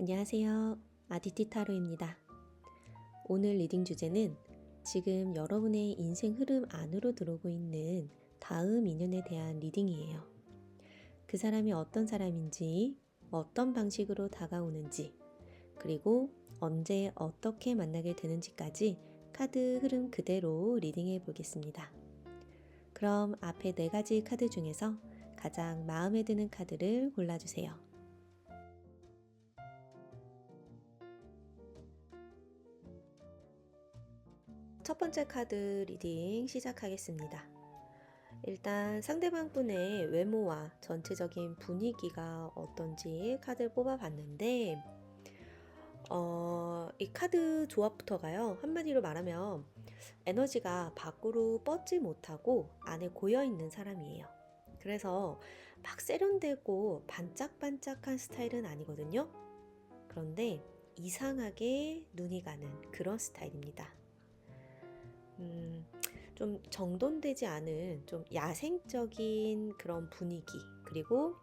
안녕하세요. 아디티 타로입니다. 오늘 리딩 주제는 지금 여러분의 인생 흐름 안으로 들어오고 있는 다음 인연에 대한 리딩이에요. 그 사람이 어떤 사람인지, 어떤 방식으로 다가오는지, 그리고 언제 어떻게 만나게 되는지까지 카드 흐름 그대로 리딩해 보겠습니다. 그럼 앞에 4가지 카드 중에서 가장 마음에 드는 카드를 골라주세요. 첫 번째 카드 리딩 시작하겠습니다. 일단 상대방 분의 외모와 전체적인 분위기가 어떤지 카드를 뽑아봤는데 이 카드 조합부터가요. 한마디로 말하면 에너지가 밖으로 뻗지 못하고 안에 고여있는 사람이에요. 그래서 막 세련되고 반짝반짝한 스타일은 아니거든요. 그런데 이상하게 눈이 가는 그런 스타일입니다. 좀 정돈되지 않은 좀 야생적인 그런 분위기, 그리고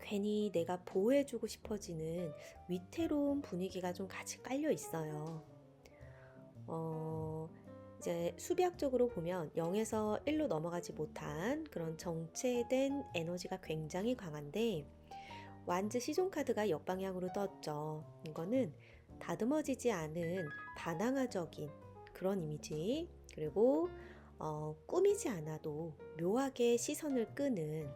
괜히 내가 보호해주고 싶어지는 위태로운 분위기가 좀 같이 깔려 있어요. 이제 수비학적으로 보면 0에서 1로 넘어가지 못한 그런 정체된 에너지가 굉장히 강한데, 완즈 시존 카드가 역방향으로 떴죠. 이거는 다듬어지지 않은 반항아적인 그런 이미지, 그리고 꾸미지 않아도 묘하게 시선을 끄는,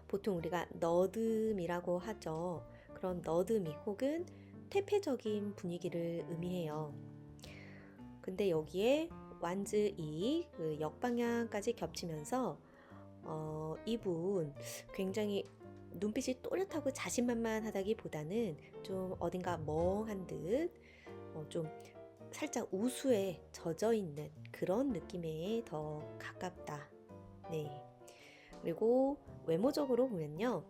보통 우리가 너듬이라고 하죠. 그런 너듬이 혹은 퇴폐적인 분위기를 의미해요. 근데 여기에 완즈 2 그 역방향까지 겹치면서 이분 굉장히 눈빛이 또렷하고 자신만만하다기보다는 좀 어딘가 멍한 듯, 좀 살짝 우수에 젖어 있는 그런 느낌에 더 가깝다. 네. 그리고 외모적으로 보면요,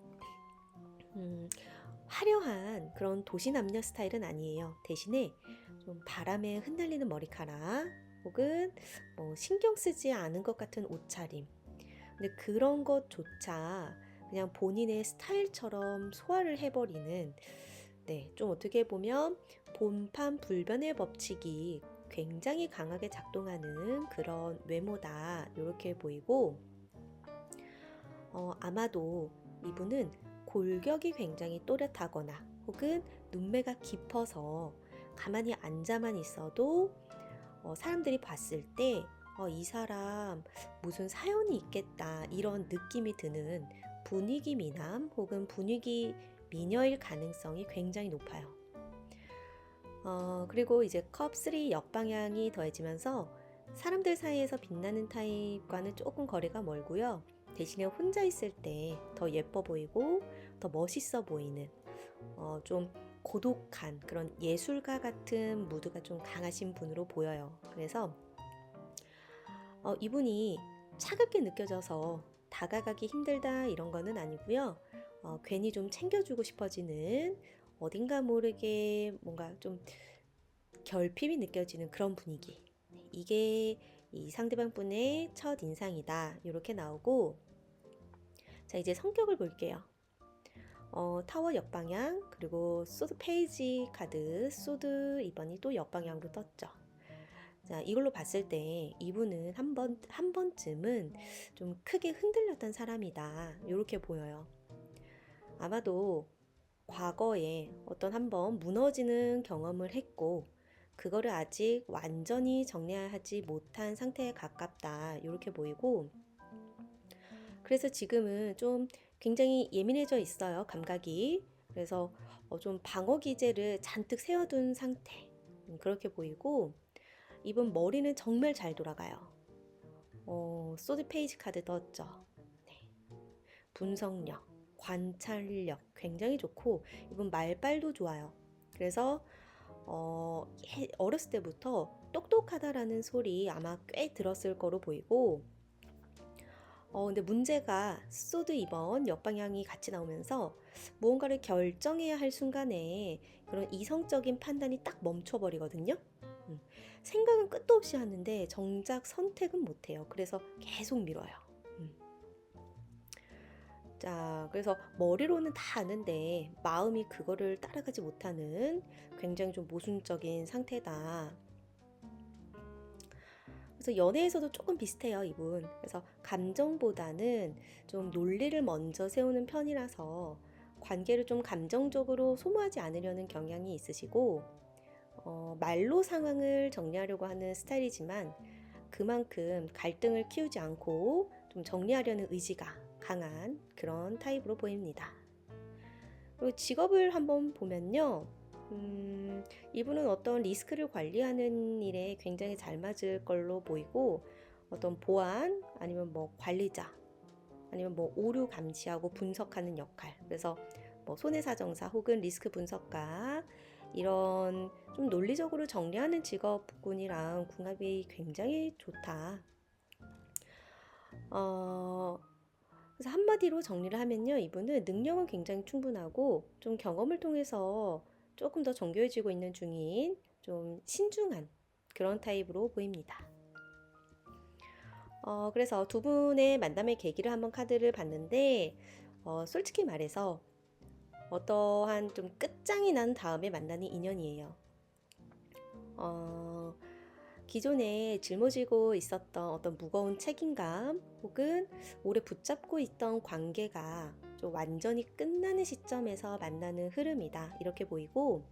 화려한 그런 도시 남녀 스타일은 아니에요. 대신에 좀 바람에 흩날리는 머리카락, 혹은 뭐 신경 쓰지 않은 것 같은 옷차림. 근데 그런 것조차 그냥 본인의 스타일처럼 소화를 해버리는, 네, 좀 어떻게 보면 본판 불변의 법칙이 굉장히 강하게 작동하는 그런 외모다, 이렇게 보이고, 아마도 이분은 골격이 굉장히 또렷하거나 혹은 눈매가 깊어서 가만히 앉아만 있어도 사람들이 봤을 때 이 사람 무슨 사연이 있겠다, 이런 느낌이 드는 분위기 미남 혹은 분위기 미녀일 가능성이 굉장히 높아요. 그리고 이제 컵 3 역방향이 더해지면서 사람들 사이에서 빛나는 타입과는 조금 거리가 멀고요. 대신에 혼자 있을 때 더 예뻐 보이고 더 멋있어 보이는, 좀 고독한 그런 예술가 같은 무드가 좀 강하신 분으로 보여요. 그래서 이분이 차갑게 느껴져서 다가가기 힘들다, 이런 거는 아니고요. 괜히 좀 챙겨주고 싶어지는, 어딘가 모르게 뭔가 좀 결핍이 느껴지는 그런 분위기. 이게 이 상대방 분의 첫 인상이다, 이렇게 나오고, 자, 이제 성격을 볼게요. 타워 역방향, 그리고 소드 페이지 카드, 소드 2번이 또 역방향으로 떴죠. 자, 이걸로 봤을 때 이분은 한 번쯤은 좀 크게 흔들렸던 사람이다, 이렇게 보여요. 아마도 과거에 어떤 한번 무너지는 경험을 했고, 그거를 아직 완전히 정리하지 못한 상태에 가깝다, 이렇게 보이고, 그래서 지금은 좀 굉장히 예민해져 있어요, 감각이. 그래서 좀 방어 기제를 잔뜩 세워둔 상태, 그렇게 보이고, 이분 머리는 정말 잘 돌아가요. 소드 페이지 카드 떴죠. 네. 분석력, 관찰력 굉장히 좋고, 이분 말빨도 좋아요. 그래서 어렸을 때부터 똑똑하다라는 소리 아마 꽤 들었을 거로 보이고, 근데 문제가 소드 2번 역방향이 같이 나오면서 무언가를 결정해야 할 순간에 그런 이성적인 판단이 딱 멈춰버리거든요. 생각은 끝도 없이 하는데 정작 선택은 못해요. 그래서 계속 미뤄요. 자, 그래서 머리로는 다 아는데 마음이 그거를 따라가지 못하는 굉장히 좀 모순적인 상태다. 그래서 연애에서도 조금 비슷해요, 이분. 그래서 감정보다는 좀 논리를 먼저 세우는 편이라서 관계를 좀 감정적으로 소모하지 않으려는 경향이 있으시고, 말로 상황을 정리하려고 하는 스타일이지만 그만큼 갈등을 키우지 않고 좀 정리하려는 의지가 강한 그런 타입으로 보입니다. 그리고 직업을 한번 보면요. 이분은 어떤 리스크를 관리하는 일에 굉장히 잘 맞을 걸로 보이고, 어떤 보안 아니면 뭐 관리자 아니면 뭐 오류 감지하고 분석하는 역할. 그래서 뭐 손해사정사 혹은 리스크 분석가 이런 좀 논리적으로 정리하는 직업군이랑 궁합이 굉장히 좋다. 어, 그래서 한마디로 정리를 하면요, 이분은 능력은 굉장히 충분하고 좀 경험을 통해서 조금 더 정교해지고 있는 중인 좀 신중한 그런 타입으로 보입니다. 그래서 두 분의 만남의 계기를 한번 카드를 봤는데, 솔직히 말해서 어떠한 좀 끝장이 난 다음에 만나는 인연이에요. 어, 기존에 짊어지고 있었던 어떤 무거운 책임감 혹은 오래 붙잡고 있던 관계가 좀 완전히 끝나는 시점에서 만나는 흐름이다. 이렇게 보이고,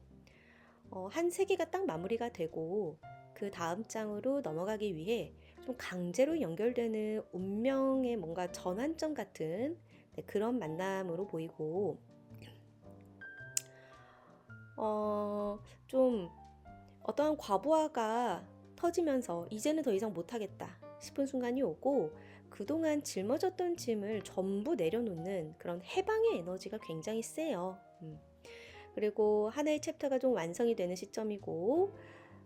한 세계가 딱 마무리가 되고 그 다음 장으로 넘어가기 위해 좀 강제로 연결되는 운명의 뭔가 전환점 같은 그런 만남으로 보이고, 좀 어떠한 과부하가 터지면서 이제는 더 이상 못하겠다 싶은 순간이 오고, 그동안 짊어졌던 짐을 전부 내려놓는 그런 해방의 에너지가 굉장히 세요. 그리고 하나의 챕터가 좀 완성이 되는 시점이고,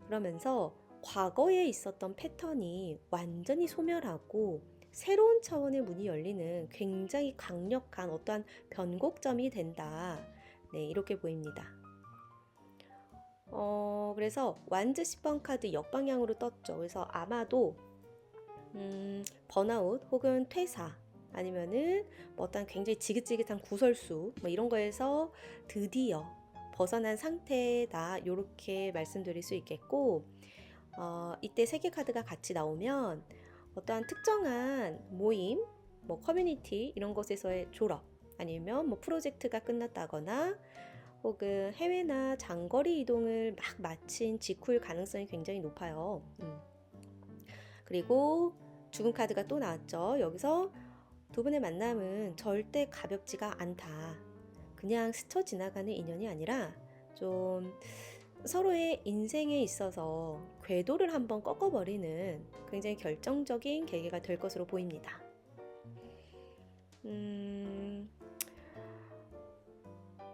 그러면서 과거에 있었던 패턴이 완전히 소멸하고 새로운 차원의 문이 열리는 굉장히 강력한 어떠한 변곡점이 된다. 네, 이렇게 보입니다. 그래서 완즈 10번 카드 역방향으로 떴죠. 그래서 아마도 번아웃 혹은 퇴사 아니면은 뭐 어떤 굉장히 지긋지긋한 구설수 뭐 이런 거에서 드디어 벗어난 상태다. 이렇게 말씀드릴 수 있겠고, 이때 세 개 카드가 같이 나오면 어떠한 특정한 모임, 뭐 커뮤니티 이런 곳에서의 졸업 아니면 뭐 프로젝트가 끝났다거나 혹은 해외나 장거리 이동을 막 마친 직후일 가능성이 굉장히 높아요. 그리고 죽은 카드가 또 나왔죠. 여기서 두 분의 만남은 절대 가볍지가 않다. 그냥 스쳐 지나가는 인연이 아니라 좀 서로의 인생에 있어서 궤도를 한번 꺾어버리는 굉장히 결정적인 계기가 될 것으로 보입니다.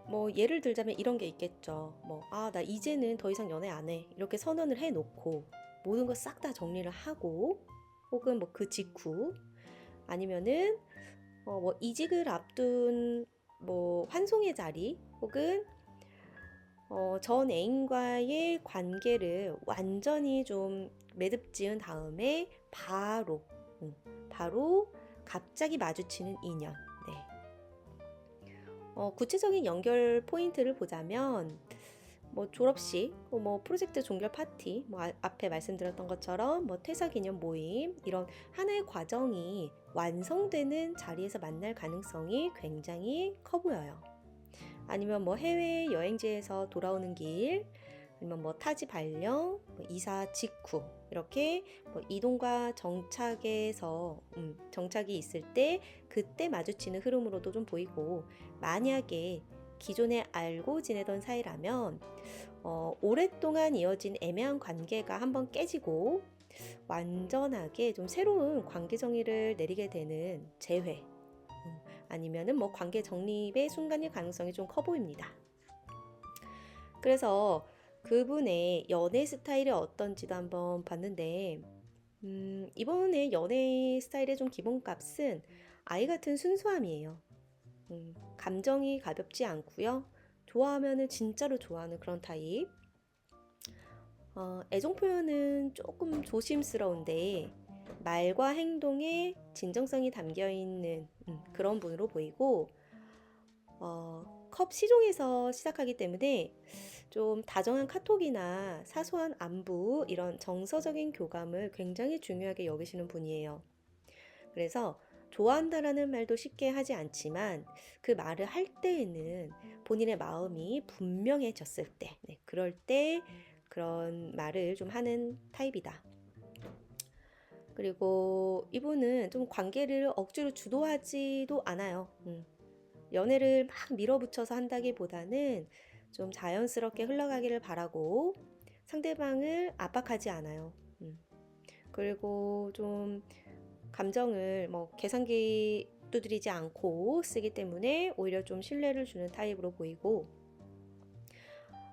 뭐 예를 들자면 이런 게 있겠죠. 나 이제는 더 이상 연애 안 해. 이렇게 선언을 해놓고 모든 걸 싹 다 정리를 하고, 혹은 뭐 그 직후 아니면은 뭐 이직을 앞둔 뭐 환송의 자리 혹은 전 애인과의 관계를 완전히 좀 매듭 지은 다음에 바로 갑자기 마주치는 인연. 네. 구체적인 연결 포인트를 보자면 뭐 졸업식, 뭐 프로젝트 종결 파티, 뭐 앞에 말씀드렸던 것처럼 뭐 퇴사 기념 모임 이런 하나의 과정이 완성되는 자리에서 만날 가능성이 굉장히 커 보여요. 아니면 뭐 해외 여행지에서 돌아오는 길, 아니면 뭐 타지 발령, 뭐 이사 직후 이렇게 뭐 이동과 정착에서 정착이 있을 때 그때 마주치는 흐름으로도 좀 보이고, 만약에 기존에 알고 지내던 사이라면 오랫동안 이어진 애매한 관계가 한번 깨지고 완전하게 좀 새로운 관계 정의를 내리게 되는 재회, 아니면은 뭐 관계 정립의 순간일 가능성이 좀 커 보입니다. 그래서 그분의 연애 스타일이 어떤지도 한번 봤는데, 이번에 연애 스타일의 좀 기본값은 아이 같은 순수함이에요. 감정이 가볍지 않고요. 좋아하면은 진짜로 좋아하는 그런 타입. 애정 표현은 조금 조심스러운데 말과 행동에 진정성이 담겨 있는 그런 분으로 보이고, 컵 시종에서 시작하기 때문에 좀 다정한 카톡이나 사소한 안부, 이런 정서적인 교감을 굉장히 중요하게 여기시는 분이에요. 그래서 좋아한다라는 말도 쉽게 하지 않지만 그 말을 할 때에는 본인의 마음이 분명해졌을 때, 네, 그럴 때 그런 말을 좀 하는 타입이다. 그리고 이분은 좀 관계를 억지로 주도하지도 않아요. 연애를 막 밀어붙여서 한다기보다는 좀 자연스럽게 흘러가기를 바라고 상대방을 압박하지 않아요. 그리고 좀 감정을 뭐 계산기 두드리지 않고 쓰기 때문에 오히려 좀 신뢰를 주는 타입으로 보이고,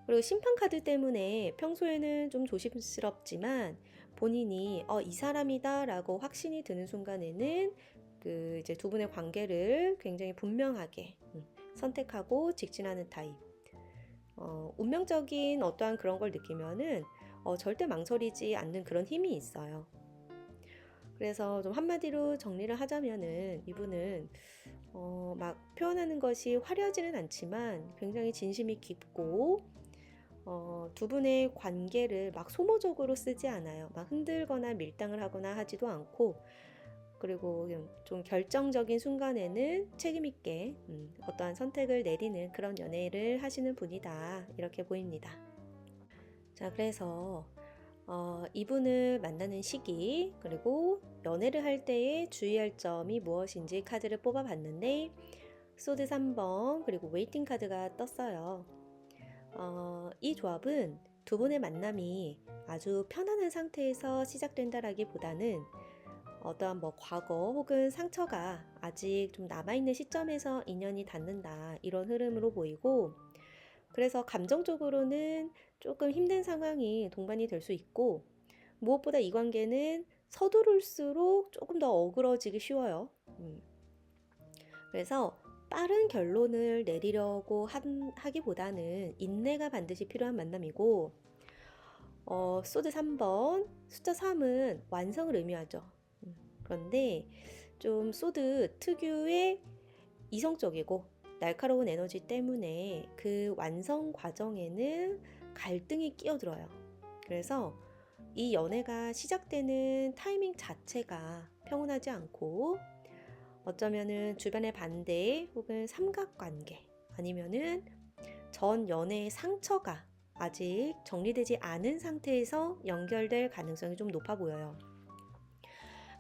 그리고 심판 카드 때문에 평소에는 좀 조심스럽지만 본인이 이 사람이다 라고 확신이 드는 순간에는 그 이제 두 분의 관계를 굉장히 분명하게 선택하고 직진하는 타입. 운명적인 어떠한 그런 걸 느끼면은 절대 망설이지 않는 그런 힘이 있어요. 그래서 좀 한마디로 정리를 하자면은 이분은 막 표현하는 것이 화려하지는 않지만 굉장히 진심이 깊고, 두 분의 관계를 막 소모적으로 쓰지 않아요. 막 흔들거나 밀당을 하거나 하지도 않고, 그리고 좀 결정적인 순간에는 책임있게 어떠한 선택을 내리는 그런 연애를 하시는 분이다. 이렇게 보입니다. 자, 그래서 이분을 만나는 시기, 그리고 연애를 할 때에 주의할 점이 무엇인지 카드를 뽑아봤는데, 소드 3번, 그리고 웨이팅 카드가 떴어요. 이 조합은 두 분의 만남이 아주 편안한 상태에서 시작된다라기보다는 어떠한 뭐 과거 혹은 상처가 아직 좀 남아있는 시점에서 인연이 닿는다, 이런 흐름으로 보이고, 그래서 감정적으로는 조금 힘든 상황이 동반이 될 수 있고, 무엇보다 이 관계는 서두를수록 조금 더 어그러지기 쉬워요. 그래서 빠른 결론을 내리려고 하기보다는 인내가 반드시 필요한 만남이고, 소드 3번, 숫자 3은 완성을 의미하죠. 그런데 좀 소드 특유의 이성적이고 날카로운 에너지 때문에 그 완성 과정에는 갈등이 끼어들어요. 그래서 이 연애가 시작되는 타이밍 자체가 평온하지 않고, 어쩌면은 주변의 반대 혹은 삼각관계, 아니면은 전 연애의 상처가 아직 정리되지 않은 상태에서 연결될 가능성이 좀 높아 보여요.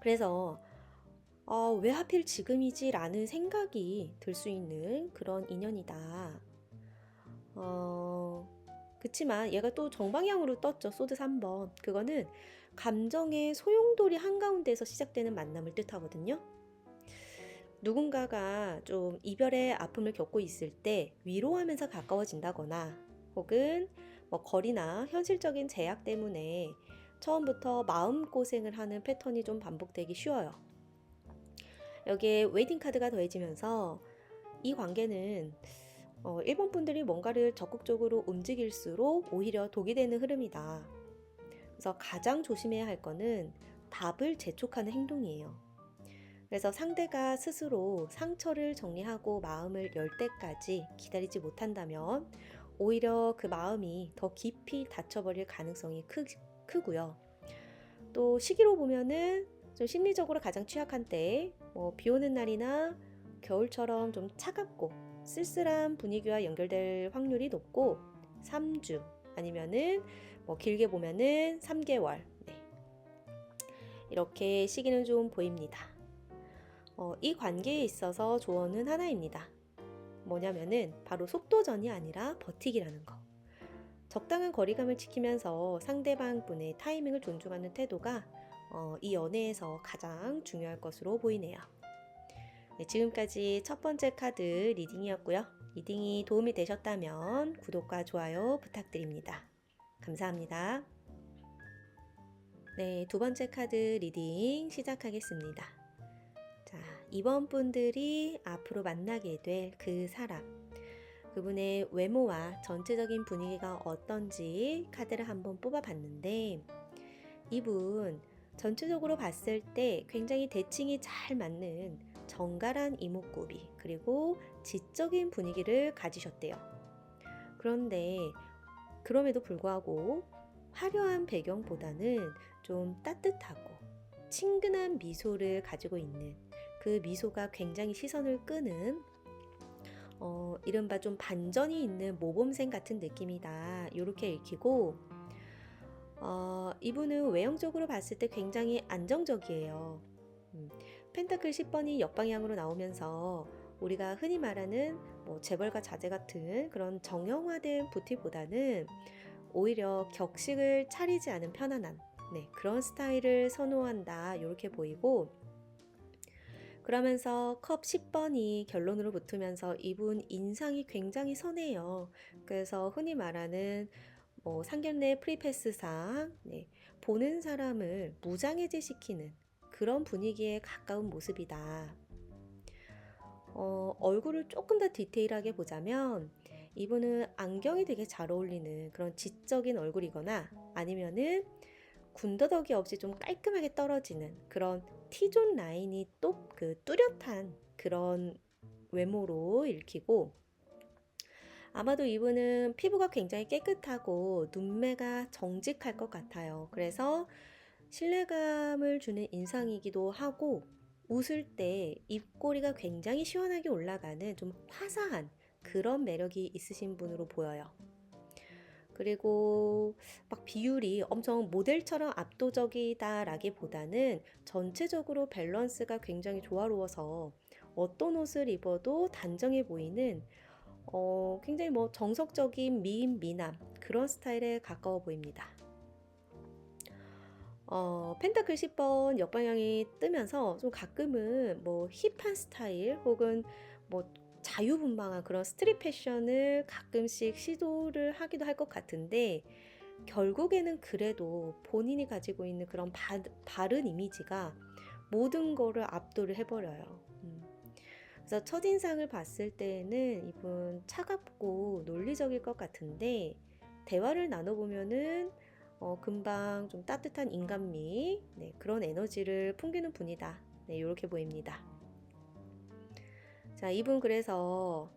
그래서 왜 하필 지금이지? 라는 생각이 들 수 있는 그런 인연이다. 그치만 얘가 또 정방향으로 떴죠. 소드 3번. 그거는 감정의 소용돌이 한가운데에서 시작되는 만남을 뜻하거든요. 누군가가 좀 이별의 아픔을 겪고 있을 때 위로하면서 가까워진다거나, 혹은 뭐 거리나 현실적인 제약 때문에 처음부터 마음고생을 하는 패턴이 좀 반복되기 쉬워요. 여기에 웨이팅 카드가 더해지면서 이 관계는 1번 분들이 뭔가를 적극적으로 움직일수록 오히려 독이 되는 흐름이다. 그래서 가장 조심해야 할 거는 답을 재촉하는 행동이에요. 그래서 상대가 스스로 상처를 정리하고 마음을 열 때까지 기다리지 못한다면 오히려 그 마음이 더 깊이 닫혀버릴 가능성이 크고요. 또 시기로 보면은 좀 심리적으로 가장 취약한 때, 비 오는 날이나 겨울처럼 좀 차갑고 쓸쓸한 분위기와 연결될 확률이 높고, 3주 아니면은 길게 보면은 3개월, 네. 이렇게 시기는 좀 보입니다. 이 관계에 있어서 조언은 하나입니다. 뭐냐면은 바로 속도전이 아니라 버티기라는 거. 적당한 거리감을 지키면서 상대방 분의 타이밍을 존중하는 태도가 이 연애에서 가장 중요할 것으로 보이네요. 네, 지금까지 첫 번째 카드 리딩이었고요. 리딩이 도움이 되셨다면 구독과 좋아요 부탁드립니다. 감사합니다. 네, 두 번째 카드 리딩 시작하겠습니다. 자, 이번 분들이 앞으로 만나게 될 그 사람, 그분의 외모와 전체적인 분위기가 어떤지 카드를 한번 뽑아봤는데, 이분 전체적으로 봤을 때 굉장히 대칭이 잘 맞는 정갈한 이목구비, 그리고 지적인 분위기를 가지셨대요. 그런데 그럼에도 불구하고 화려한 배경보다는 좀 따뜻하고 친근한 미소를 가지고 있는, 그 미소가 굉장히 시선을 끄는 이른바 좀 반전이 있는 모범생 같은 느낌이다, 이렇게 읽히고, 이분은 외형적으로 봤을 때 굉장히 안정적이에요. 펜타클 10번이 역방향으로 나오면서 우리가 흔히 말하는 뭐 재벌과 자제 같은 그런 정형화된 부티보다는 오히려 격식을 차리지 않은 편안한, 네, 그런 스타일을 선호한다, 이렇게 보이고, 그러면서 컵 10번이 결론으로 붙으면서 이분 인상이 굉장히 선해요. 그래서 흔히 말하는 뭐 상견례 프리패스상, 네, 보는 사람을 무장해제시키는 그런 분위기에 가까운 모습이다. 얼굴을 조금 더 디테일하게 보자면 이분은 안경이 되게 잘 어울리는 그런 지적인 얼굴이거나, 아니면은 군더더기 없이 좀 깔끔하게 떨어지는 그런 T존 라인이 또 그 뚜렷한 그런 외모로 읽히고, 아마도 이분은 피부가 굉장히 깨끗하고 눈매가 정직할 것 같아요. 그래서 신뢰감을 주는 인상이기도 하고, 웃을 때 입꼬리가 굉장히 시원하게 올라가는 좀 화사한 그런 매력이 있으신 분으로 보여요. 그리고 막 비율이 엄청 모델처럼 압도적이다라기보다는 전체적으로 밸런스가 굉장히 조화로워서 어떤 옷을 입어도 단정해 보이는, 굉장히 뭐 정석적인 미인 미남 그런 스타일에 가까워 보입니다. 펜타클 10번 역방향이 뜨면서 좀 가끔은 뭐 힙한 스타일 혹은 뭐 자유분방한 그런 스트릿 패션을 가끔씩 시도를 하기도 할 것 같은데, 결국에는 그래도 본인이 가지고 있는 그런 바른 이미지가 모든 거를 압도를 해버려요. 그래서 첫인상을 봤을 때는 이분 차갑고 논리적일 것 같은데, 대화를 나눠보면은 금방 좀 따뜻한 인간미, 네, 그런 에너지를 풍기는 분이다, 네, 이렇게 보입니다. 자, 이분 그래서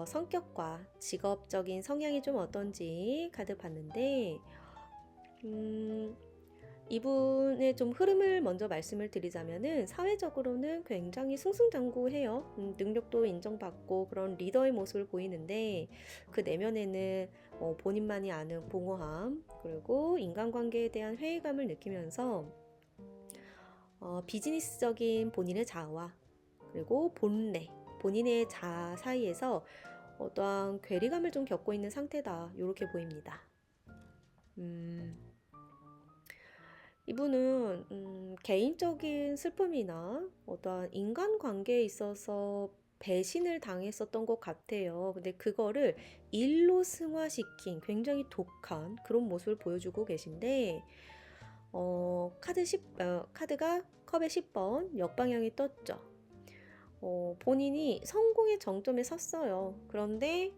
성격과 직업적인 성향이 좀 어떤지 카드 봤는데, 이분의 좀 흐름을 먼저 말씀을 드리자면은 사회적으로는 굉장히 승승장구해요. 능력도 인정받고 그런 리더의 모습을 보이는데, 그 내면에는 본인만이 아는 공허함, 그리고 인간관계에 대한 회의감을 느끼면서 비즈니스적인 본인의 자아와 그리고 본래, 본인의 자아 사이에서 어떠한 괴리감을 좀 겪고 있는 상태다, 이렇게 보입니다. 이분은 개인적인 슬픔이나 어떠한 인간관계에 있어서 배신을 당했었던 것 같아요. 근데 그거를 일로 승화시킨 굉장히 독한 그런 모습을 보여주고 계신데, 카드가 컵의 10번 역방향이 떴죠. 본인이 성공의 정점에 섰어요. 그런데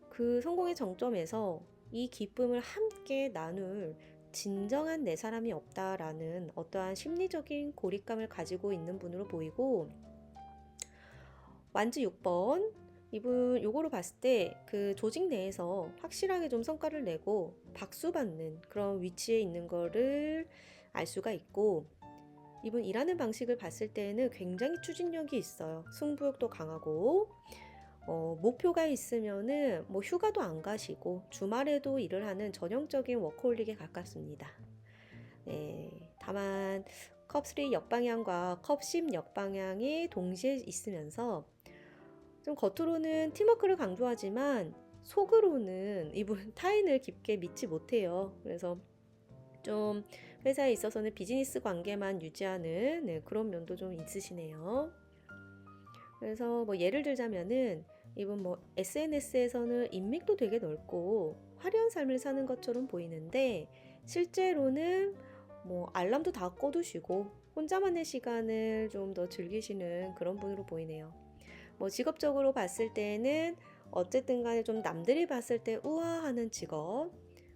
그 성공의 정점에서 이 기쁨을 함께 나눌 진정한 내 사람이 없다라는 어떠한 심리적인 고립감을 가지고 있는 분으로 보이고, 완즈 6번, 이분 요거로 봤을 때 그 조직 내에서 확실하게 좀 성과를 내고 박수받는 그런 위치에 있는 거를 알 수가 있고, 이분 일하는 방식을 봤을 때는 굉장히 추진력이 있어요. 승부욕도 강하고, 목표가 있으면은 뭐 휴가도 안 가시고 주말에도 일을 하는 전형적인 워커홀릭에 가깝습니다. 네, 다만 컵 3 역방향과 컵 10 역방향이 동시에 있으면서 좀 겉으로는 팀워크를 강조하지만 속으로는 이분 타인을 깊게 믿지 못해요. 그래서 좀 회사에 있어서는 비즈니스 관계만 유지하는, 네, 그런 면도 좀 있으시네요. 그래서 뭐 예를 들자면은 이분 뭐 SNS에서는 인맥도 되게 넓고 화려한 삶을 사는 것처럼 보이는데, 실제로는 뭐 알람도 다 꺼두시고 혼자만의 시간을 좀 더 즐기시는 그런 분으로 보이네요. 뭐 직업적으로 봤을 때는 어쨌든 간에 좀 남들이 봤을 때 우아하는 직업,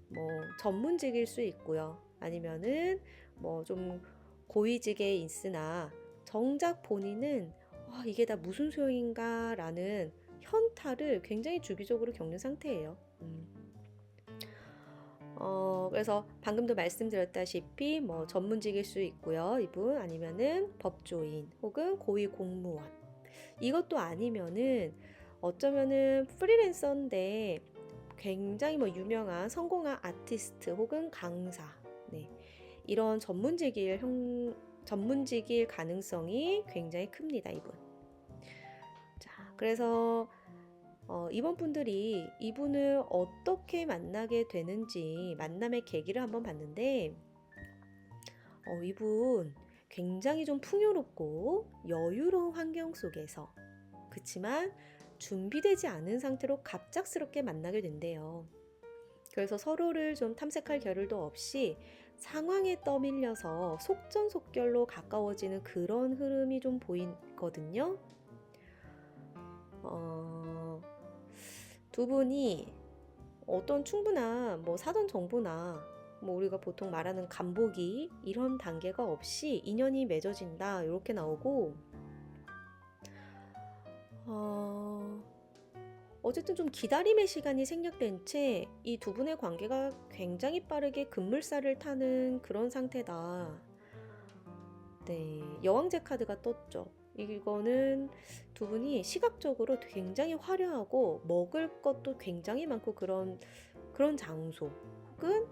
뭐 전문직일 수 있고요. 아니면은 뭐좀 고위직에 있으나 정작 본인은 이게 다 무슨 소용인가 라는 현타를 굉장히 주기적으로 겪는 상태예요. 그래서 방금도 말씀드렸다시피 뭐 전문직일 수 있고요. 이분 아니면은 법조인 혹은 고위 공무원. 이것도 아니면은 어쩌면은 프리랜서인데 굉장히 뭐 유명한 성공한 아티스트 혹은 강사. 네. 이런 전문직일 가능성이 굉장히 큽니다, 이분. 자, 그래서 이번 분들이 이분을 어떻게 만나게 되는지 만남의 계기를 한번 봤는데, 이분 굉장히 좀 풍요롭고 여유로운 환경 속에서, 그치만 준비되지 않은 상태로 갑작스럽게 만나게 된대요. 그래서 서로를 좀 탐색할 겨를도 없이 상황에 떠밀려서 속전속결로 가까워지는 그런 흐름이 좀 보이거든요. 두 분이 어떤 충분한 뭐 사전 정보나 뭐 우리가 보통 말하는 간보기 이런 단계가 없이 인연이 맺어진다 이렇게 나오고, 어쨌든 좀 기다림의 시간이 생략된 채 이 두 분의 관계가 굉장히 빠르게 급물살을 타는 그런 상태다. 네, 여왕제 카드가 떴죠. 이거는 두 분이 시각적으로 굉장히 화려하고 먹을 것도 굉장히 많고 그런 장소 혹은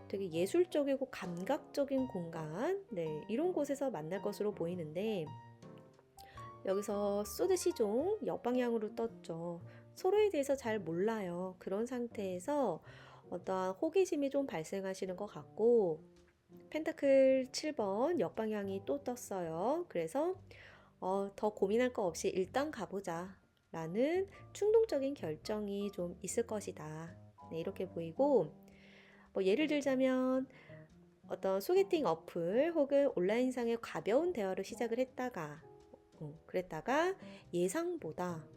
되게 예술적이고 감각적인 공간, 네, 이런 곳에서 만날 것으로 보이는데, 여기서 소드 시종 역방향으로 떴죠. 서로에 대해서 잘 몰라요. 그런 상태에서 어떠한 호기심이 좀 발생하시는 것 같고, 펜타클 7번 역방향이 또 떴어요. 그래서 더 고민할 거 없이 일단 가보자 라는 충동적인 결정이 좀 있을 것이다. 네, 이렇게 보이고, 뭐 예를 들자면 어떤 소개팅 어플 혹은 온라인상의 가벼운 대화로 시작을 했다가 그랬다가 예상보다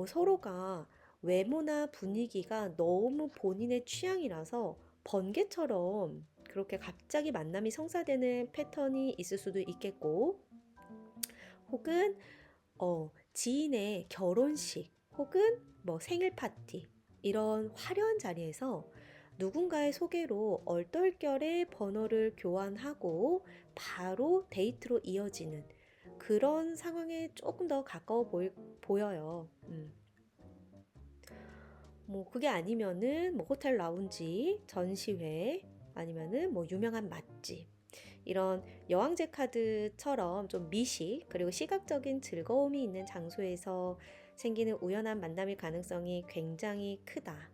서로가 외모나 분위기가 너무 본인의 취향이라서 번개처럼 그렇게 갑자기 만남이 성사되는 패턴이 있을 수도 있겠고, 혹은 지인의 결혼식 혹은 뭐 생일 파티 이런 화려한 자리에서 누군가의 소개로 얼떨결에 번호를 교환하고 바로 데이트로 이어지는 그런 상황에 조금 더 가까워 보여요. 뭐 그게 아니면은 뭐 호텔 라운지, 전시회, 아니면은 뭐 유명한 맛집, 이런 여왕제 카드처럼 좀 미식 그리고 시각적인 즐거움이 있는 장소에서 생기는 우연한 만남일 가능성이 굉장히 크다.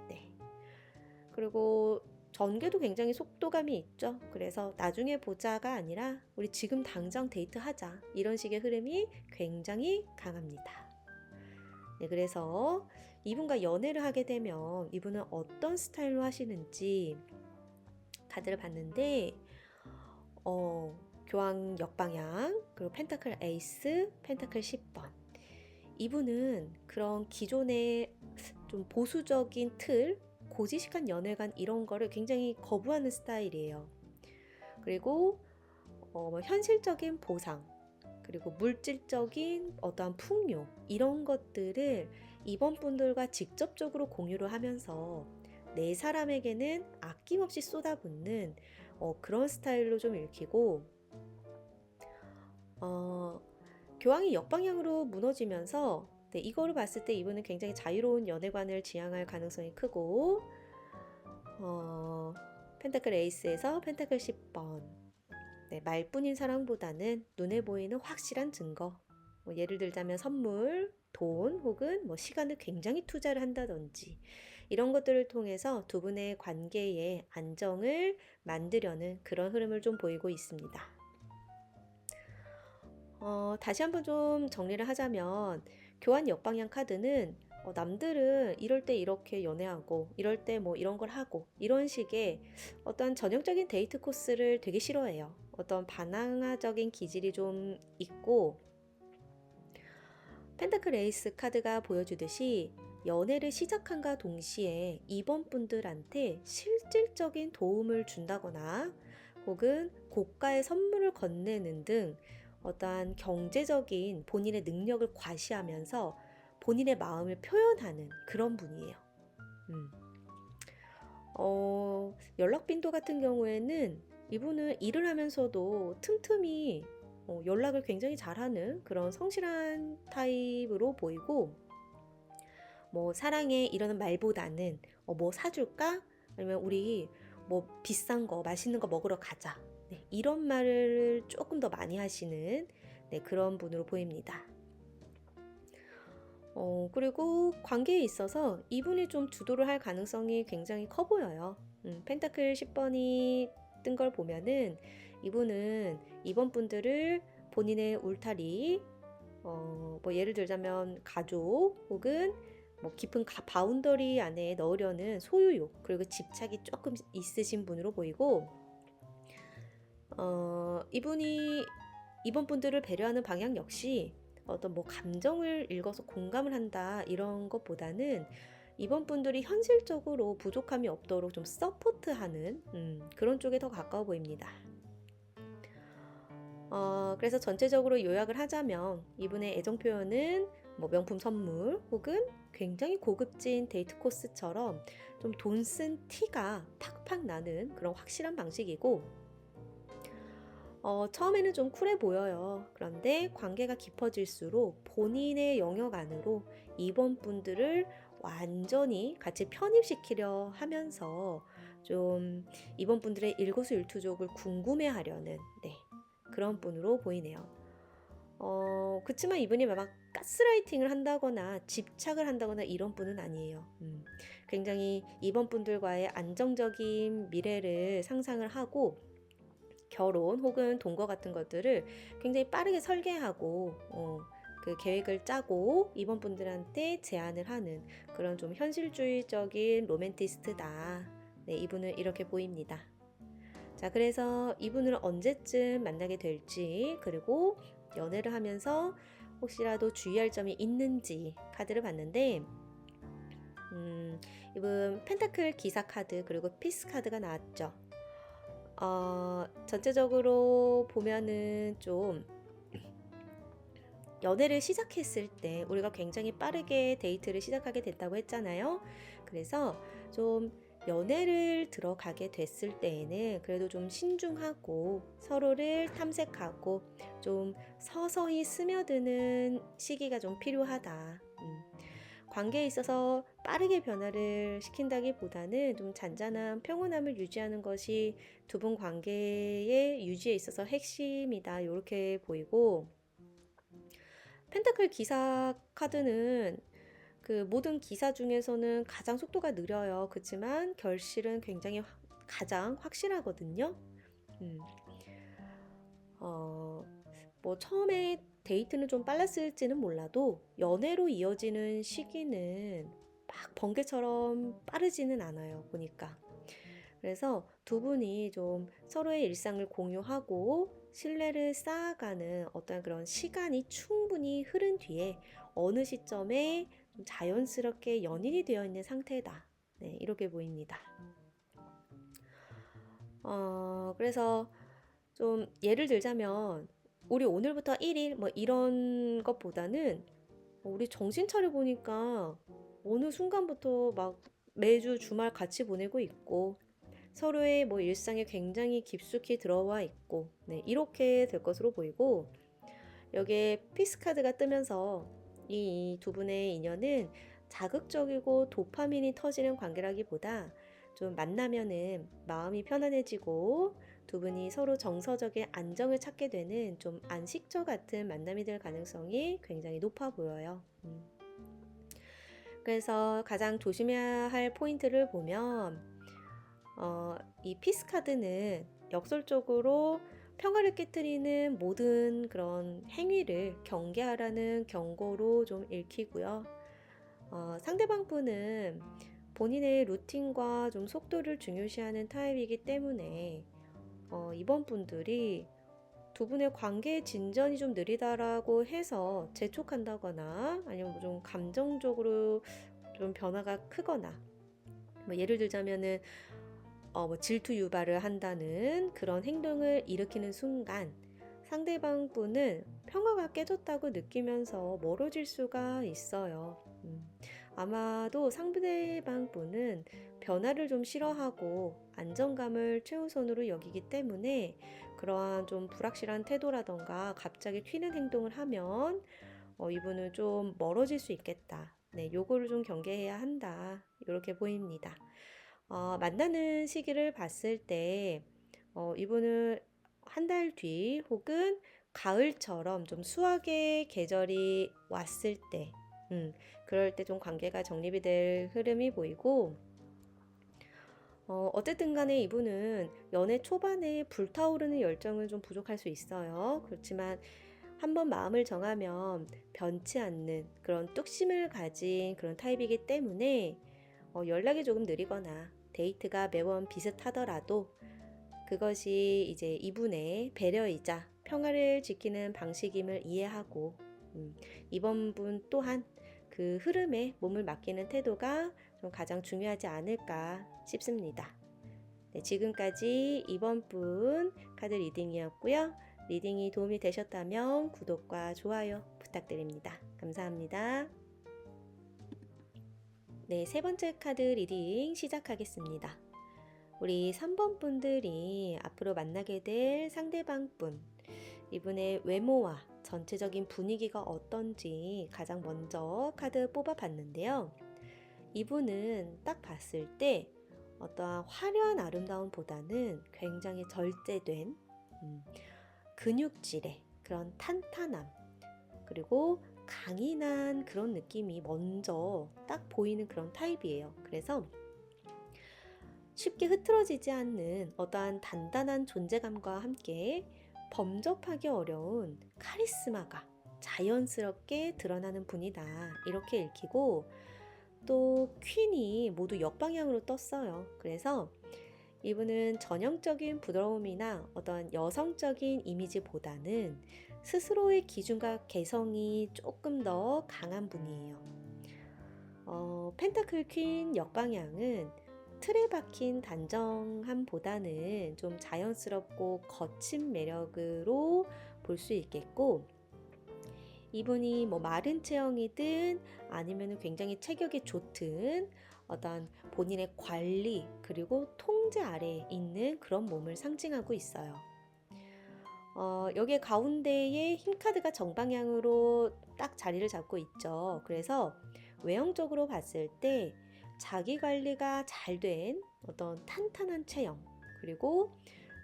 네. 그리고 전개도 굉장히 속도감이 있죠. 그래서 나중에 보자가 아니라 우리 지금 당장 데이트하자. 이런 식의 흐름이 굉장히 강합니다. 네, 그래서 이분과 연애를 하게 되면 이분은 어떤 스타일로 하시는지 카드를 봤는데, 교황 역방향, 그리고 펜타클 에이스, 펜타클 10번. 이분은 그런 기존의 좀 보수적인 틀, 고지식한 연애관 이런 거를 굉장히 거부하는 스타일이에요. 그리고 현실적인 보상, 그리고 물질적인 어떠한 풍요 이런 것들을 이번 분들과 직접적으로 공유를 하면서 내 사람에게는 아낌없이 쏟아붓는 그런 스타일로 좀 읽히고, 교황이 역방향으로 무너지면서 네, 이거를 봤을 때 이분은 굉장히 자유로운 연애관을 지향할 가능성이 크고, 펜타클 에이스에서 펜타클 10번, 네, 말뿐인 사랑보다는 눈에 보이는 확실한 증거, 뭐 예를 들자면 선물, 돈 혹은 뭐 시간을 굉장히 투자를 한다든지 이런 것들을 통해서 두 분의 관계에 안정을 만들려는 그런 흐름을 좀 보이고 있습니다. 다시 한번 좀 정리를 하자면, 교환 역방향 카드는 남들은 이럴 때 이렇게 연애하고 이럴 때 뭐 이런 걸 하고 이런 식의 어떤 전형적인 데이트 코스를 되게 싫어해요. 어떤 반항아적인 기질이 좀 있고, 펜타클 에이스 카드가 보여주듯이 연애를 시작한과 동시에 이번 분들한테 실질적인 도움을 준다거나 혹은 고가의 선물을 건네는 등 어떠한 경제적인 본인의 능력을 과시하면서 본인의 마음을 표현하는 그런 분이에요. 음. 연락 빈도 같은 경우에는 이분은 일을 하면서도 틈틈이 연락을 굉장히 잘하는 그런 성실한 타입으로 보이고, 뭐 사랑해 이러는 말보다는 뭐 사줄까? 아니면 우리 뭐 비싼 거 맛있는 거 먹으러 가자. 네, 이런 말을 조금 더 많이 하시는, 네, 그런 분으로 보입니다. 그리고 관계에 있어서 이분이 좀 주도를 할 가능성이 굉장히 커 보여요. 펜타클 10번이 뜬 걸 보면은 이분은 이번 분들을 본인의 울타리, 뭐 예를 들자면 가족 혹은 뭐 깊은 바운더리 안에 넣으려는 소유욕 그리고 집착이 조금 있으신 분으로 보이고, 이분이 이번 분들을 배려하는 방향 역시 어떤 뭐 감정을 읽어서 공감을 한다 이런 것보다는 이번 분들이 현실적으로 부족함이 없도록 좀 서포트하는 그런 쪽에 더 가까워 보입니다. 그래서 전체적으로 요약을 하자면 이분의 애정 표현은 뭐 명품 선물 혹은 굉장히 고급진 데이트 코스처럼 좀 돈 쓴 티가 팍팍 나는 그런 확실한 방식이고, 처음에는 좀 쿨해 보여요. 그런데 관계가 깊어질수록 본인의 영역 안으로 이번 분들을 완전히 같이 편입시키려 하면서 좀 이번 분들의 일거수일투족을 궁금해하려는, 네, 그런 분으로 보이네요. 그치만 이분이 막 가스라이팅을 한다거나 집착을 한다거나 이런 분은 아니에요. 굉장히 이번 분들과의 안정적인 미래를 상상을 하고 결혼 혹은 동거 같은 것들을 굉장히 빠르게 설계하고 그 계획을 짜고 이번 분들한테 제안을 하는 그런 좀 현실주의적인 로맨티스트다. 네, 이분은 이렇게 보입니다. 자, 그래서 이분을 언제쯤 만나게 될지, 그리고 연애를 하면서 혹시라도 주의할 점이 있는지 카드를 봤는데, 이분 펜타클 기사 카드 그리고 피스 카드가 나왔죠. 전체적으로 보면은 좀 연애를 시작했을 때 우리가 굉장히 빠르게 데이트를 시작하게 됐다고 했잖아요. 그래서 좀 연애를 들어가게 됐을 때에는 그래도 좀 신중하고 서로를 탐색하고 좀 서서히 스며드는 시기가 좀 필요하다. 관계에 있어서 빠르게 변화를 시킨다기보다는 좀 잔잔한 평온함을 유지하는 것이 두 분 관계의 유지에 있어서 핵심이다. 이렇게 보이고, 펜타클 기사 카드는 그 모든 기사 중에서는 가장 속도가 느려요. 그렇지만 결실은 굉장히 가장 확실하거든요. 음. 뭐 처음에 데이트는 좀 빨랐을지는 몰라도 연애로 이어지는 시기는 막 번개처럼 빠르지는 않아요, 보니까. 그래서 두 분이 좀 서로의 일상을 공유하고 신뢰를 쌓아가는 어떤 그런 시간이 충분히 흐른 뒤에 어느 시점에 좀 자연스럽게 연인이 되어 있는 상태다. 네, 이렇게 보입니다. 그래서 좀 예를 들자면 우리 오늘부터 1일 뭐 이런 것보다는 우리 정신 차려 보니까 어느 순간부터 막 매주 주말 같이 보내고 있고 서로의 뭐 일상에 굉장히 깊숙이 들어와 있고, 네, 이렇게 될 것으로 보이고, 여기에 피스 카드가 뜨면서 이 두 분의 인연은 자극적이고 도파민이 터지는 관계라기보다 좀 만나면은 마음이 편안해지고 두 분이 서로 정서적인 안정을 찾게 되는 좀 안식처 같은 만남이 될 가능성이 굉장히 높아 보여요. 그래서 가장 조심해야 할 포인트를 보면 이 피스 카드는 역설적으로 평화를 깨뜨리는 모든 그런 행위를 경계하라는 경고로 좀 읽히고요. 상대방 분은 본인의 루틴과 좀 속도를 중요시하는 타입이기 때문에 이번 분들이 두 분의 관계의 진전이 좀 느리다라고 해서 재촉한다거나 아니면 좀 감정적으로 좀 변화가 크거나, 뭐 예를 들자면은 뭐 질투 유발을 한다는 그런 행동을 일으키는 순간 상대방 분은 평화가 깨졌다고 느끼면서 멀어질 수가 있어요. 아마도 상대방 분은 변화를 좀 싫어하고 안정감을 최우선으로 여기기 때문에 그러한 좀 불확실한 태도라던가 갑자기 튀는 행동을 하면 이분은 좀 멀어질 수 있겠다. 네, 요거를 좀 경계해야 한다. 이렇게 보입니다. 만나는 시기를 봤을 때 이분은 한 달 뒤 혹은 가을처럼 좀 수학의 계절이 왔을 때, 그럴 때 좀 관계가 정립이 될 흐름이 보이고, 어쨌든 간에 이분은 연애 초반에 불타오르는 열정은 좀 부족할 수 있어요. 그렇지만 한번 마음을 정하면 변치 않는 그런 뚝심을 가진 그런 타입이기 때문에 연락이 조금 느리거나 데이트가 매번 비슷하더라도 그것이 이제 이분의 배려이자 평화를 지키는 방식임을 이해하고 이번 분 또한 그 흐름에 몸을 맡기는 태도가 좀 가장 중요하지 않을까 싶습니다. 네, 지금까지 이번 분 카드 리딩이었고요. 리딩이 도움이 되셨다면 구독과 좋아요 부탁드립니다. 감사합니다. 네, 세 번째 카드 리딩 시작하겠습니다. 우리 3번 분들이 앞으로 만나게 될 상대방 분, 이분의 외모와 전체적인 분위기가 어떤지 가장 먼저 카드 뽑아봤는데요. 이분은 딱 봤을 때 어떠한 화려한 아름다움보다는 굉장히 절제된 근육질의 그런 탄탄함, 그리고 강인한 그런 느낌이 먼저 딱 보이는 그런 타입이에요. 그래서 쉽게 흐트러지지 않는 어떠한 단단한 존재감과 함께 범접하기 어려운 카리스마가 자연스럽게 드러나는 분이다. 이렇게 읽히고 또 퀸이 모두 역방향으로 떴어요. 그래서 이분은 전형적인 부드러움이나 어떤 여성적인 이미지보다는 스스로의 기준과 개성이 조금 더 강한 분이에요. 펜타클 퀸 역방향은 틀에 박힌 단정함보다는 좀 자연스럽고 거친 매력으로 볼 수 있겠고, 이분이 뭐 마른 체형이든 아니면 굉장히 체격이 좋든 어떤 본인의 관리 그리고 통제 아래에 있는 그런 몸을 상징하고 있어요. 여기 가운데에 흰 카드가 정방향으로 딱 자리를 잡고 있죠. 그래서 외형적으로 봤을 때 자기 관리가 잘 된 어떤 탄탄한 체형, 그리고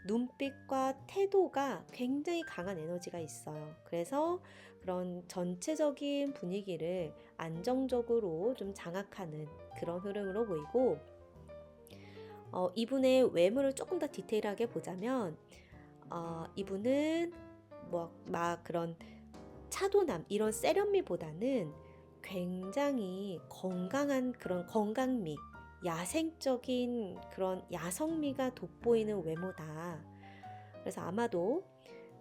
눈빛과 태도가 굉장히 강한 에너지가 있어요. 그래서 그런 전체적인 분위기를 안정적으로 좀 장악하는 그런 흐름으로 보이고, 이분의 외모를 조금 더 디테일하게 보자면 이분은 뭐 막 그런 차도남 이런 세련미보다는 굉장히 건강한 그런 건강미, 야생적인 그런 야성미가 돋보이는 외모다. 그래서 아마도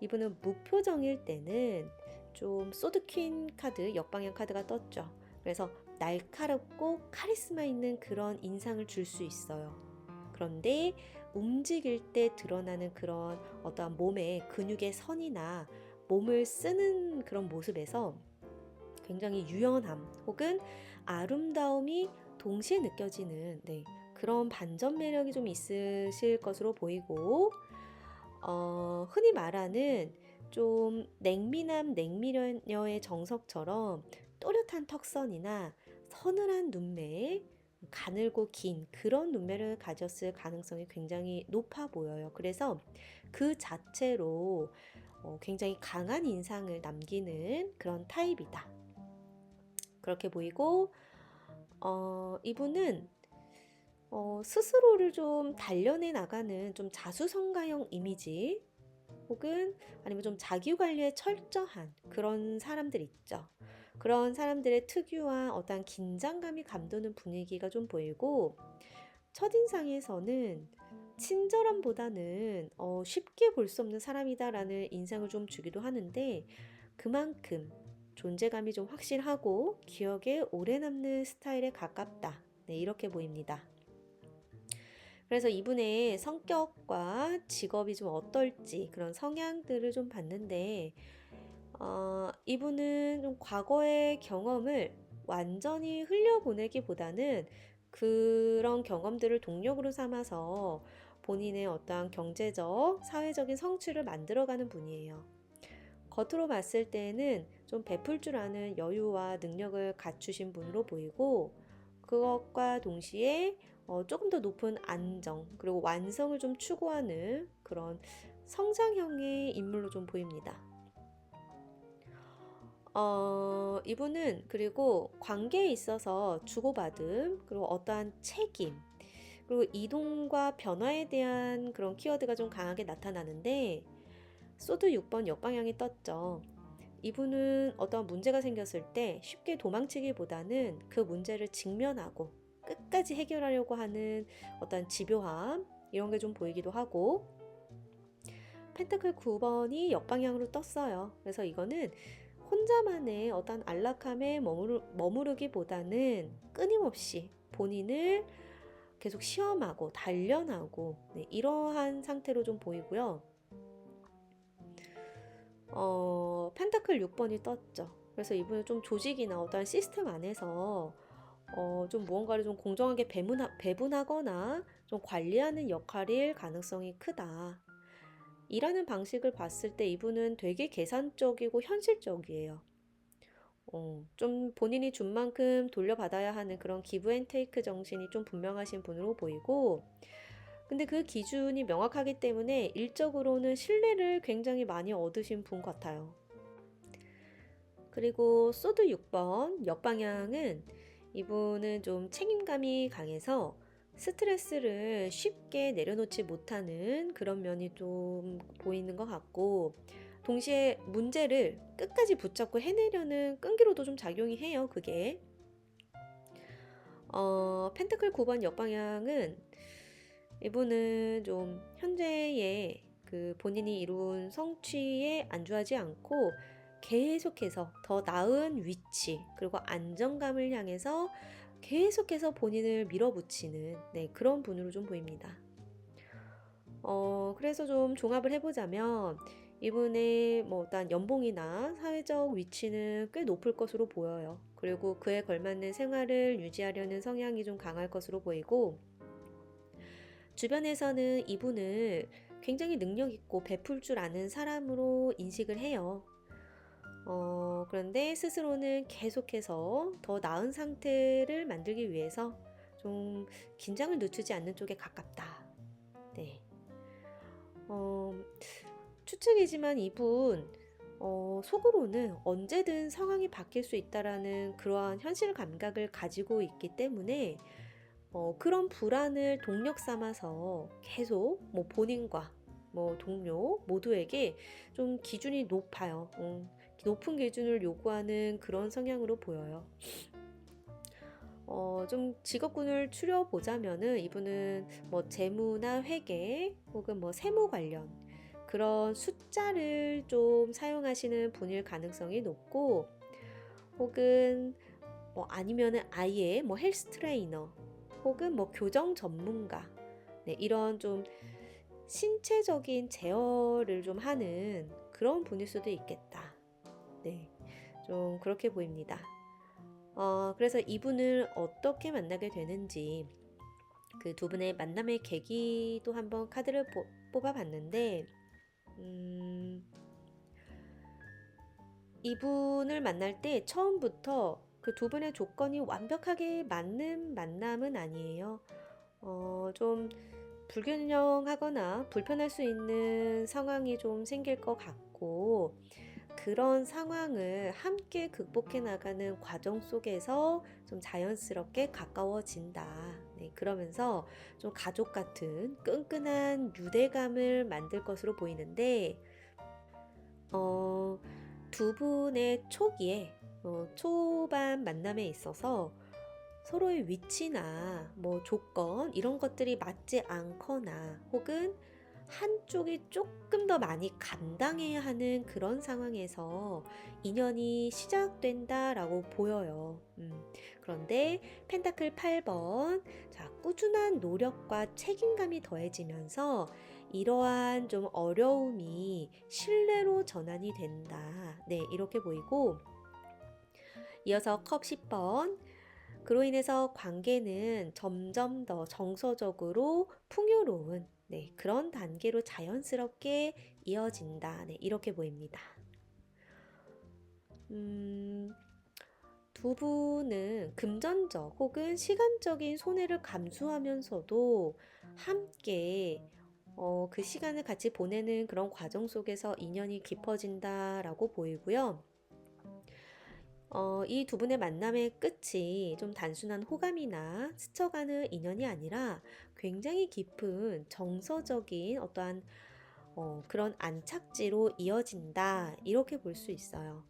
이분은 무표정일 때는 좀 소드퀸 카드, 역방향 카드가 떴죠. 그래서 날카롭고 카리스마 있는 그런 인상을 줄 수 있어요. 그런데 움직일 때 드러나는 그런 어떠한 몸의 근육의 선이나 몸을 쓰는 그런 모습에서 굉장히 유연함 혹은 아름다움이 동시에 느껴지는 그런 반전 매력이 좀 있으실 것으로 보이고, 흔히 말하는 좀 냉미남 냉미녀의 정석처럼 또렷한 턱선이나 서늘한 눈매, 가늘고 긴 그런 눈매를 가졌을 가능성이 굉장히 높아 보여요. 그래서 그 자체로 굉장히 강한 인상을 남기는 그런 타입이다. 그렇게 보이고, 이분은 스스로를 좀 단련해 나가는 좀 자수성가형 이미지 혹은 아니면 좀 자기관리에 철저한 그런 사람들 있죠. 그런 사람들의 특유한 어떤 긴장감이 감도는 분위기가 좀 보이고, 첫인상에서는 친절함보다는 쉽게 볼 수 없는 사람이다라는 인상을 좀 주기도 하는데, 그만큼 존재감이 좀 확실하고 기억에 오래 남는 스타일에 가깝다. 네, 이렇게 보입니다. 그래서 이분의 성격과 직업이 좀 어떨지 그런 성향들을 좀 봤는데, 이분은 좀 과거의 경험을 완전히 흘려보내기보다는 그런 경험들을 동력으로 삼아서 본인의 어떠한 경제적, 사회적인 성취를 만들어가는 분이에요. 겉으로 봤을 때는 좀 베풀 줄 아는 여유와 능력을 갖추신 분으로 보이고, 그것과 동시에 조금 더 높은 안정, 그리고 완성을 좀 추구하는 그런 성장형의 인물로 좀 보입니다. 이분은 그리고 관계에 있어서 주고받음, 그리고 어떠한 책임, 그리고 이동과 변화에 대한 그런 키워드가 좀 강하게 나타나는데, 소드 6번 역방향이 떴죠. 이분은 어떤 문제가 생겼을 때 쉽게 도망치기보다는 그 문제를 직면하고 끝까지 해결하려고 하는 어떤 집요함, 이런 게 좀 보이기도 하고, 펜타클 9번이 역방향으로 떴어요. 그래서 이거는 혼자만의 어떤 안락함에 머무르기보다는 끊임없이 본인을 계속 시험하고 단련하고, 네, 이러한 상태로 좀 보이고요. 펜타클 6번이 떴죠. 그래서 이분은 좀 조직이나 어떤 시스템 안에서 좀 무언가를 좀 공정하게 배분하거나 좀 관리하는 역할일 가능성이 크다. 일하는 방식을 봤을 때 이분은 되게 계산적이고 현실적이에요. 좀 본인이 준 만큼 돌려받아야 하는 그런 기브 앤 테이크 정신이 좀 분명하신 분으로 보이고, 근데 그 기준이 명확하기 때문에 일적으로는 신뢰를 굉장히 많이 얻으신 분 같아요. 그리고 소드 6번 역방향은 이분은 좀 책임감이 강해서 스트레스를 쉽게 내려놓지 못하는 그런 면이 좀 보이는 것 같고, 동시에 문제를 끝까지 붙잡고 해내려는 끈기로도 좀 작용이 해요, 그게. 펜타클 9번 역방향은 이분은 좀 현재의 그 본인이 이룬 성취에 안주하지 않고 계속해서 더 나은 위치 그리고 안정감을 향해서 계속해서 본인을 밀어붙이는, 네, 그런 분으로 좀 보입니다. 그래서 좀 종합을 해보자면 이분의 뭐 일단 연봉이나 사회적 위치는 꽤 높을 것으로 보여요. 그리고 그에 걸맞는 생활을 유지하려는 성향이 좀 강할 것으로 보이고, 주변에서는 이분을 굉장히 능력 있고 베풀 줄 아는 사람으로 인식을 해요. 그런데 스스로는 계속해서 더 나은 상태를 만들기 위해서 좀 긴장을 늦추지 않는 쪽에 가깝다. 네. 어, 추측이지만 이분 속으로는 언제든 상황이 바뀔 수 있다라는 그러한 현실 감각을 가지고 있기 때문에 그런 불안을 동력 삼아서 계속 뭐 본인과 뭐 동료 모두에게 좀 기준이 높아요. 높은 기준을 요구하는 그런 성향으로 보여요. 좀 직업군을 추려보자면은 이분은 뭐 재무나 회계 혹은 뭐 세무 관련 그런 숫자를 좀 사용하시는 분일 가능성이 높고, 혹은 뭐 아니면은 아예 뭐 헬스 트레이너 혹은 뭐 교정 전문가, 네, 이런 좀 신체적인 제어를 좀 하는 그런 분일 수도 있겠다. 네, 좀 그렇게 보입니다. 그래서 이분을 어떻게 만나게 되는지 그 두 분의 만남의 계기도 한번 카드를 뽑아봤는데, 이분을 만날 때 처음부터 그 두 분의 조건이 완벽하게 맞는 만남은 아니에요. 좀 불균형하거나 불편할 수 있는 상황이 좀 생길 것 같고, 그런 상황을 함께 극복해 나가는 과정 속에서 좀 자연스럽게 가까워진다. 네, 그러면서 좀 가족 같은 끈끈한 유대감을 만들 것으로 보이는데, 어, 두 분의 초기에 초반 만남에 있어서 서로의 위치나 뭐 조건 이런 것들이 맞지 않거나, 혹은 한쪽이 조금 더 많이 감당해야 하는 그런 상황에서 인연이 시작된다라고 보여요. 그런데 펜타클 8번, 자, 꾸준한 노력과 책임감이 더해지면서 이러한 좀 어려움이 신뢰로 전환이 된다. 네, 이렇게 보이고, 이어서 컵 10번, 그로 인해서 관계는 점점 더 정서적으로 풍요로운, 네, 그런 단계로 자연스럽게 이어진다. 네, 이렇게 보입니다. 두 분은 금전적 혹은 시간적인 손해를 감수하면서도 함께 그 시간을 같이 보내는 그런 과정 속에서 인연이 깊어진다라고 보이고요. 이 두 분의 만남의 끝이 좀 단순한 호감이나 스쳐가는 인연이 아니라 굉장히 깊은 정서적인 어떠한 그런 안착지로 이어진다. 이렇게 볼 수 있어요.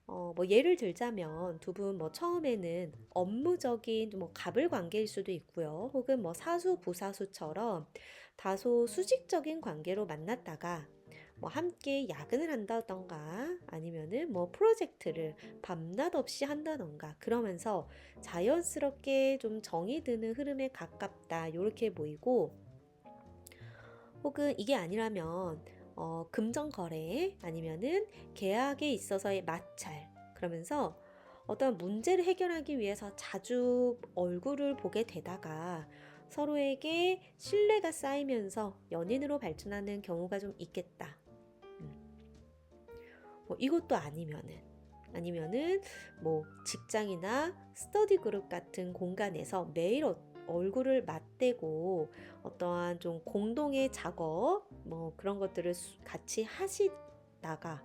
뭐 예를 들자면 두 분 뭐 처음에는 업무적인 뭐 갑을 관계일 수도 있고요. 혹은 뭐 사수 부사수처럼 다소 수직적인 관계로 만났다가 뭐 함께 야근을 한다던가 아니면은 뭐 프로젝트를 밤낮 없이 한다던가 그러면서 자연스럽게 좀 정이 드는 흐름에 가깝다. 이렇게 보이고 혹은 이게 아니라면 금전 거래 아니면은 계약에 있어서의 마찰 그러면서 어떤 문제를 해결하기 위해서 자주 얼굴을 보게 되다가 서로에게 신뢰가 쌓이면서 연인으로 발전하는 경우가 좀 있겠다. 뭐 이것도 아니면은 뭐 직장이나 스터디 그룹 같은 공간에서 매일 얼굴을 맞대고 어떠한 좀 공동의 작업 뭐 그런 것들을 같이 하시다가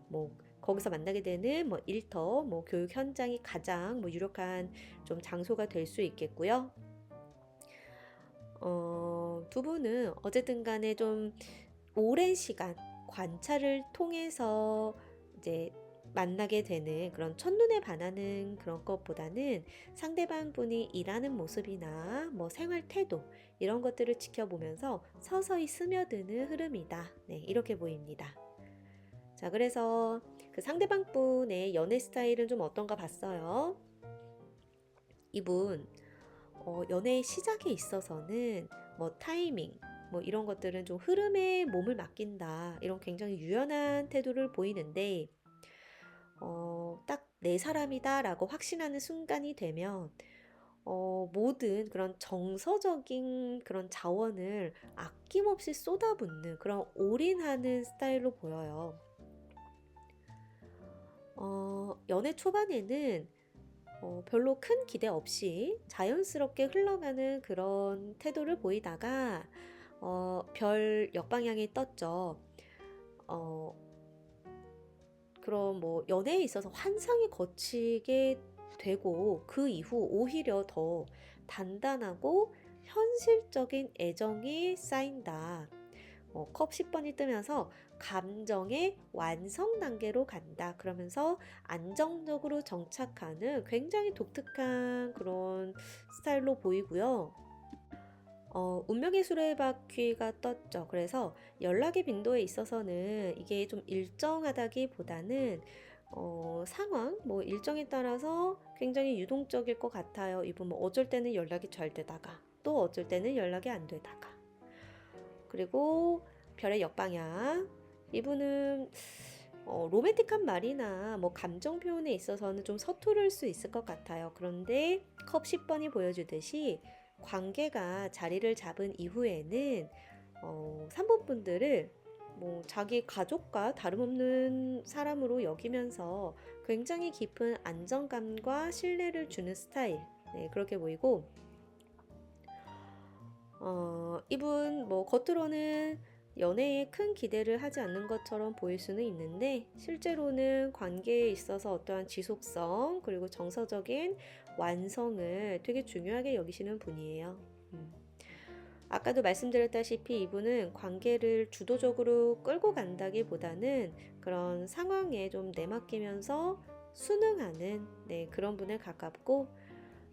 뭐 거기서 만나게 되는 뭐 일터 뭐 교육 현장이 가장 뭐 유력한 좀 장소가 될 수 있겠고요. 두 분은 어쨌든 간에 좀 오랜 시간 관찰을 통해서 이제 만나게 되는 그런 첫눈에 반하는 그런 것보다는 상대방 분이 일하는 모습이나 뭐 생활 태도 이런 것들을 지켜보면서 서서히 스며드는 흐름이다. 네, 이렇게 보입니다. 자, 그래서 그 상대방 분의 연애 스타일은 좀 어떤가 봤어요. 이분 연애의 시작에 있어서는 뭐 타이밍 뭐 이런 것들은 좀 흐름에 몸을 맡긴다 이런 굉장히 유연한 태도를 보이는데 딱 내 사람이다 라고 확신하는 순간이 되면 모든 그런 정서적인 그런 자원을 아낌없이 쏟아붓는 그런 올인하는 스타일로 보여요. 연애 초반에는 별로 큰 기대 없이 자연스럽게 흘러가는 그런 태도를 보이다가 별 역방향이 떴죠. 어, 그럼 뭐 연애에 있어서 환상이 거치게 되고 그 이후 오히려 더 단단하고 현실적인 애정이 쌓인다. 컵 10번이 뜨면서 감정의 완성 단계로 간다. 그러면서 안정적으로 정착하는 굉장히 독특한 그런 스타일로 보이고요. 운명의 수레바퀴가 떴죠. 그래서 연락의 빈도에 있어서는 이게 좀 일정하다기보다는 상황, 뭐 일정에 따라서 굉장히 유동적일 것 같아요. 이분 뭐 어쩔 때는 연락이 잘 되다가 또 어쩔 때는 연락이 안 되다가 그리고 별의 역방향 이분은 로맨틱한 말이나 뭐 감정 표현에 있어서는 좀 서투를 수 있을 것 같아요. 그런데 컵 10번이 보여주듯이 관계가 자리를 잡은 이후에는 3번 분들을 뭐 자기 가족과 다름없는 사람으로 여기면서 굉장히 깊은 안정감과 신뢰를 주는 스타일. 네, 그렇게 보이고 이분 뭐 겉으로는 연애에 큰 기대를 하지 않는 것처럼 보일 수는 있는데 실제로는 관계에 있어서 어떠한 지속성 그리고 정서적인 완성을 되게 중요하게 여기시는 분이에요. 아까도 말씀드렸다시피 이분은 관계를 주도적으로 끌고 간다기보다는 그런 상황에 좀 내맡기면서 순응하는 네, 그런 분에 가깝고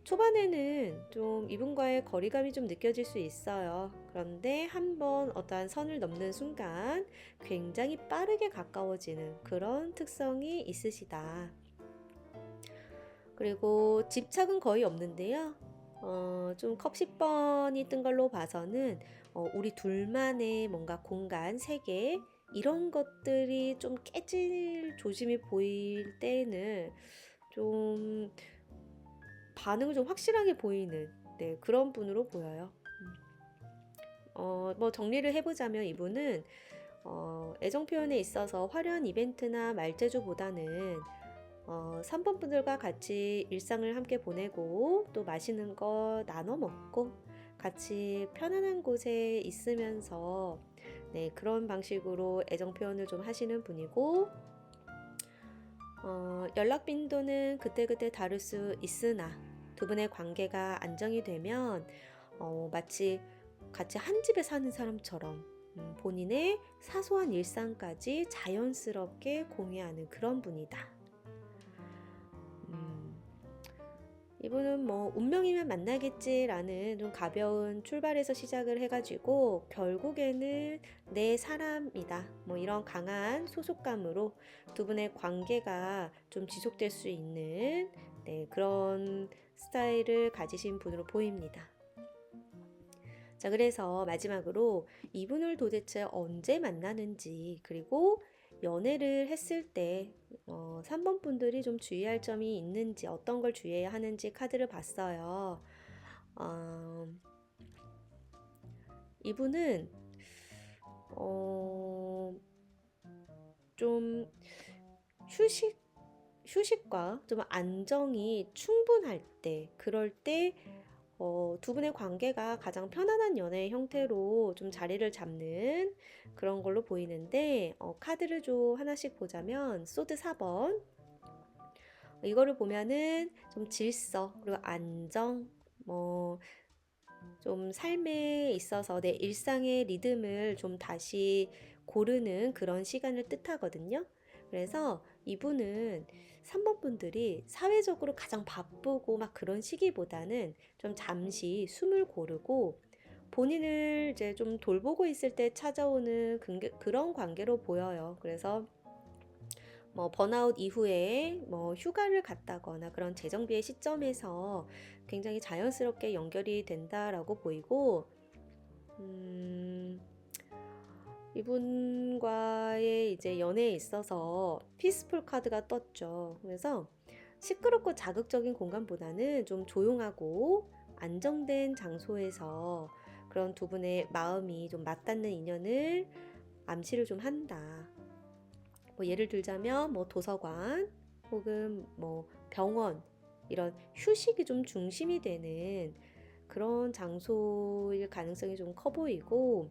초반에는 좀 이분과의 거리감이 좀 느껴질 수 있어요. 그런데 한번 어떠한 선을 넘는 순간 굉장히 빠르게 가까워지는 그런 특성이 있으시다. 그리고 집착은 거의 없는데요. 좀 컵10번이 뜬 걸로 봐서는 우리 둘만의 뭔가 공간, 세계 이런 것들이 좀 깨질 조짐이 보일 때는 좀 반응을 좀 확실하게 보이는 네, 그런 분으로 보여요. 뭐 정리를 해보자면 이분은 애정 표현에 있어서 화려한 이벤트나 말재주보다는 3번 분들과 같이 일상을 함께 보내고 또 맛있는 거 나눠 먹고 같이 편안한 곳에 있으면서 네, 그런 방식으로 애정 표현을 좀 하시는 분이고 연락 빈도는 그때그때 다를 수 있으나 두 분의 관계가 안정이 되면 마치 같이 한 집에 사는 사람처럼 본인의 사소한 일상까지 자연스럽게 공유하는 그런 분이다. 이분은 뭐 운명이면 만나겠지라는 좀 가벼운 출발에서 시작을 해가지고 결국에는 내 사람이다 뭐 이런 강한 소속감으로 두 분의 관계가 좀 지속될 수 있는 네, 그런 스타일을 가지신 분으로 보입니다. 자, 그래서 마지막으로 이분을 도대체 언제 만나는지 그리고 연애를 했을 때 3번 분들이 좀 주의할 점이 있는지 어떤 걸 주의해야 하는지 카드를 봤어요. 이분은 좀 휴식과 좀 안정이 충분할 때 그럴 때 두 분의 관계가 가장 편안한 연애 형태로 좀 자리를 잡는 그런 걸로 보이는데 카드를 좀 하나씩 보자면 소드 4번 이거를 보면은 좀 질서 그리고 안정 뭐 좀 삶에 있어서 내 일상의 리듬을 좀 다시 고르는 그런 시간을 뜻하거든요. 그래서 이분은 3번 분들이 사회적으로 가장 바쁘고 막 그런 시기보다는 좀 잠시 숨을 고르고 본인을 이제 좀 돌보고 있을 때 찾아오는 그런 관계로 보여요. 그래서 뭐 번아웃 이후에 뭐 휴가를 갔다거나 그런 재정비의 시점에서 굉장히 자연스럽게 연결이 된다라고 보이고 이분과의 이제 연애에 있어서 피스풀 카드가 떴죠. 그래서 시끄럽고 자극적인 공간보다는 좀 조용하고 안정된 장소에서 그런 두 분의 마음이 좀 맞닿는 인연을 암시를 좀 한다. 뭐 예를 들자면 뭐 도서관 혹은 뭐 병원 이런 휴식이 좀 중심이 되는 그런 장소일 가능성이 좀 커 보이고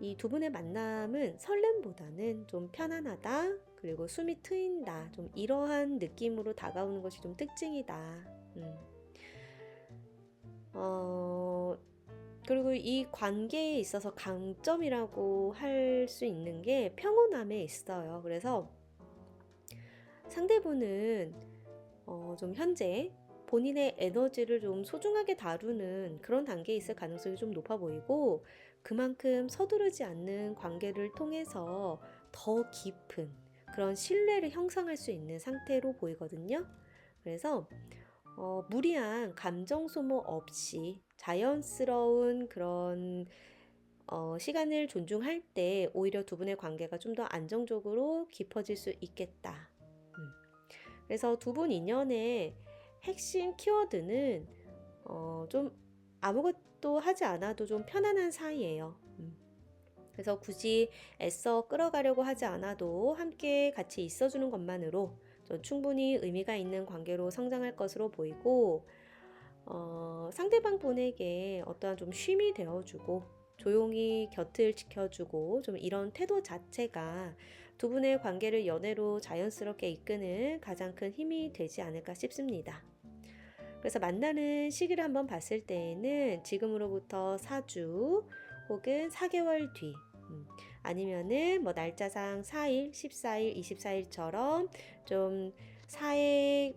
이 두 분의 만남은 설렘보다는 좀 편안하다 그리고 숨이 트인다 좀 이러한 느낌으로 다가오는 것이 좀 특징이다. 그리고 이 관계에 있어서 강점이라고 할 수 있는 게 평온함에 있어요. 그래서 상대분은 좀 현재 본인의 에너지를 좀 소중하게 다루는 그런 단계에 있을 가능성이 좀 높아 보이고 그만큼 서두르지 않는 관계를 통해서 더 깊은 그런 신뢰를 형성할 수 있는 상태로 보이거든요. 그래서 무리한 감정 소모 없이 자연스러운 그런 시간을 존중할 때 오히려 두 분의 관계가 좀 더 안정적으로 깊어질 수 있겠다. 그래서 두 분 인연의 핵심 키워드는 좀 아무것도 하지 않아도 좀 편안한 사이예요. 그래서 굳이 애써 끌어가려고 하지 않아도 함께 같이 있어주는 것만으로 충분히 의미가 있는 관계로 성장할 것으로 보이고 상대방 분에게 어떠한 좀 쉼이 되어주고 조용히 곁을 지켜주고 좀 이런 태도 자체가 두 분의 관계를 연애로 자연스럽게 이끄는 가장 큰 힘이 되지 않을까 싶습니다. 그래서 만나는 시기를 한번 봤을 때에는 지금으로부터 4주 혹은 4개월 뒤 아니면은 뭐 날짜상 4일, 14일, 24일처럼 좀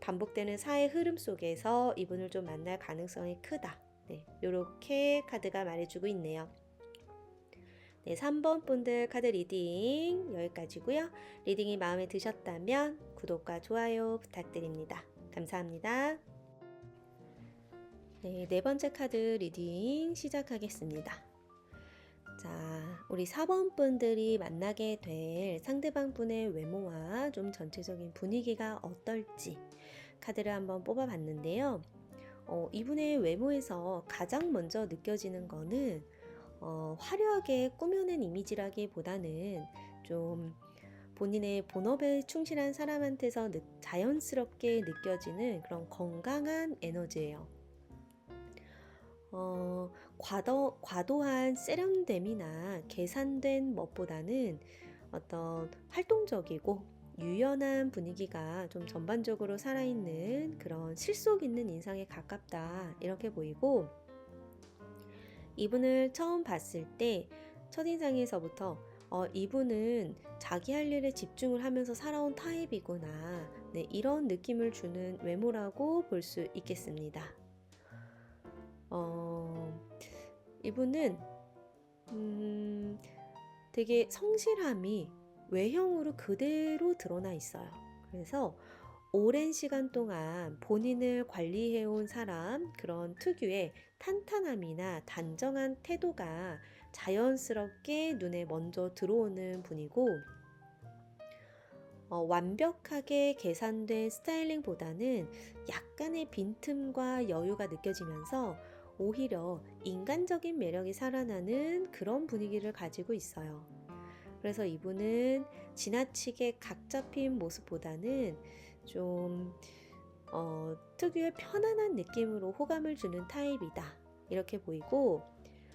반복되는 사회 흐름 속에서 이분을 좀 만날 가능성이 크다. 네, 이렇게 카드가 말해주고 있네요. 네, 3번 분들 카드 리딩 여기까지고요. 리딩이 마음에 드셨다면 구독과 좋아요 부탁드립니다. 감사합니다. 네, 네 번째 카드 리딩 시작하겠습니다. 자, 우리 4번 분들이 만나게 될 상대방 분의 외모와 좀 전체적인 분위기가 어떨지 카드를 한번 뽑아봤는데요. 이분의 외모에서 가장 먼저 느껴지는 거는 화려하게 꾸며낸 이미지라기보다는 좀 본인의 본업에 충실한 사람한테서 자연스럽게 느껴지는 그런 건강한 에너지예요. 과도한 세련됨이나 계산된 멋보다는 어떤 활동적이고 유연한 분위기가 좀 전반적으로 살아있는 그런 실속 있는 인상에 가깝다 이렇게 보이고, 이분을 처음 봤을 때 첫인상에서부터 이분은 자기 할 일에 집중을 하면서 살아온 타입이구나, 네, 이런 느낌을 주는 외모라고 볼 수 있겠습니다. 이분은 되게 성실함이 외형으로 그대로 드러나 있어요. 그래서 오랜 시간 동안 본인을 관리해온 사람, 그런 특유의 탄탄함이나 단정한 태도가 자연스럽게 눈에 먼저 들어오는 분이고, 완벽하게 계산된 스타일링보다는 약간의 빈틈과 여유가 느껴지면서 오히려 인간적인 매력이 살아나는 그런 분위기를 가지고 있어요. 그래서 이분은 지나치게 각 잡힌 모습보다는 좀 특유의 편안한 느낌으로 호감을 주는 타입이다 이렇게 보이고,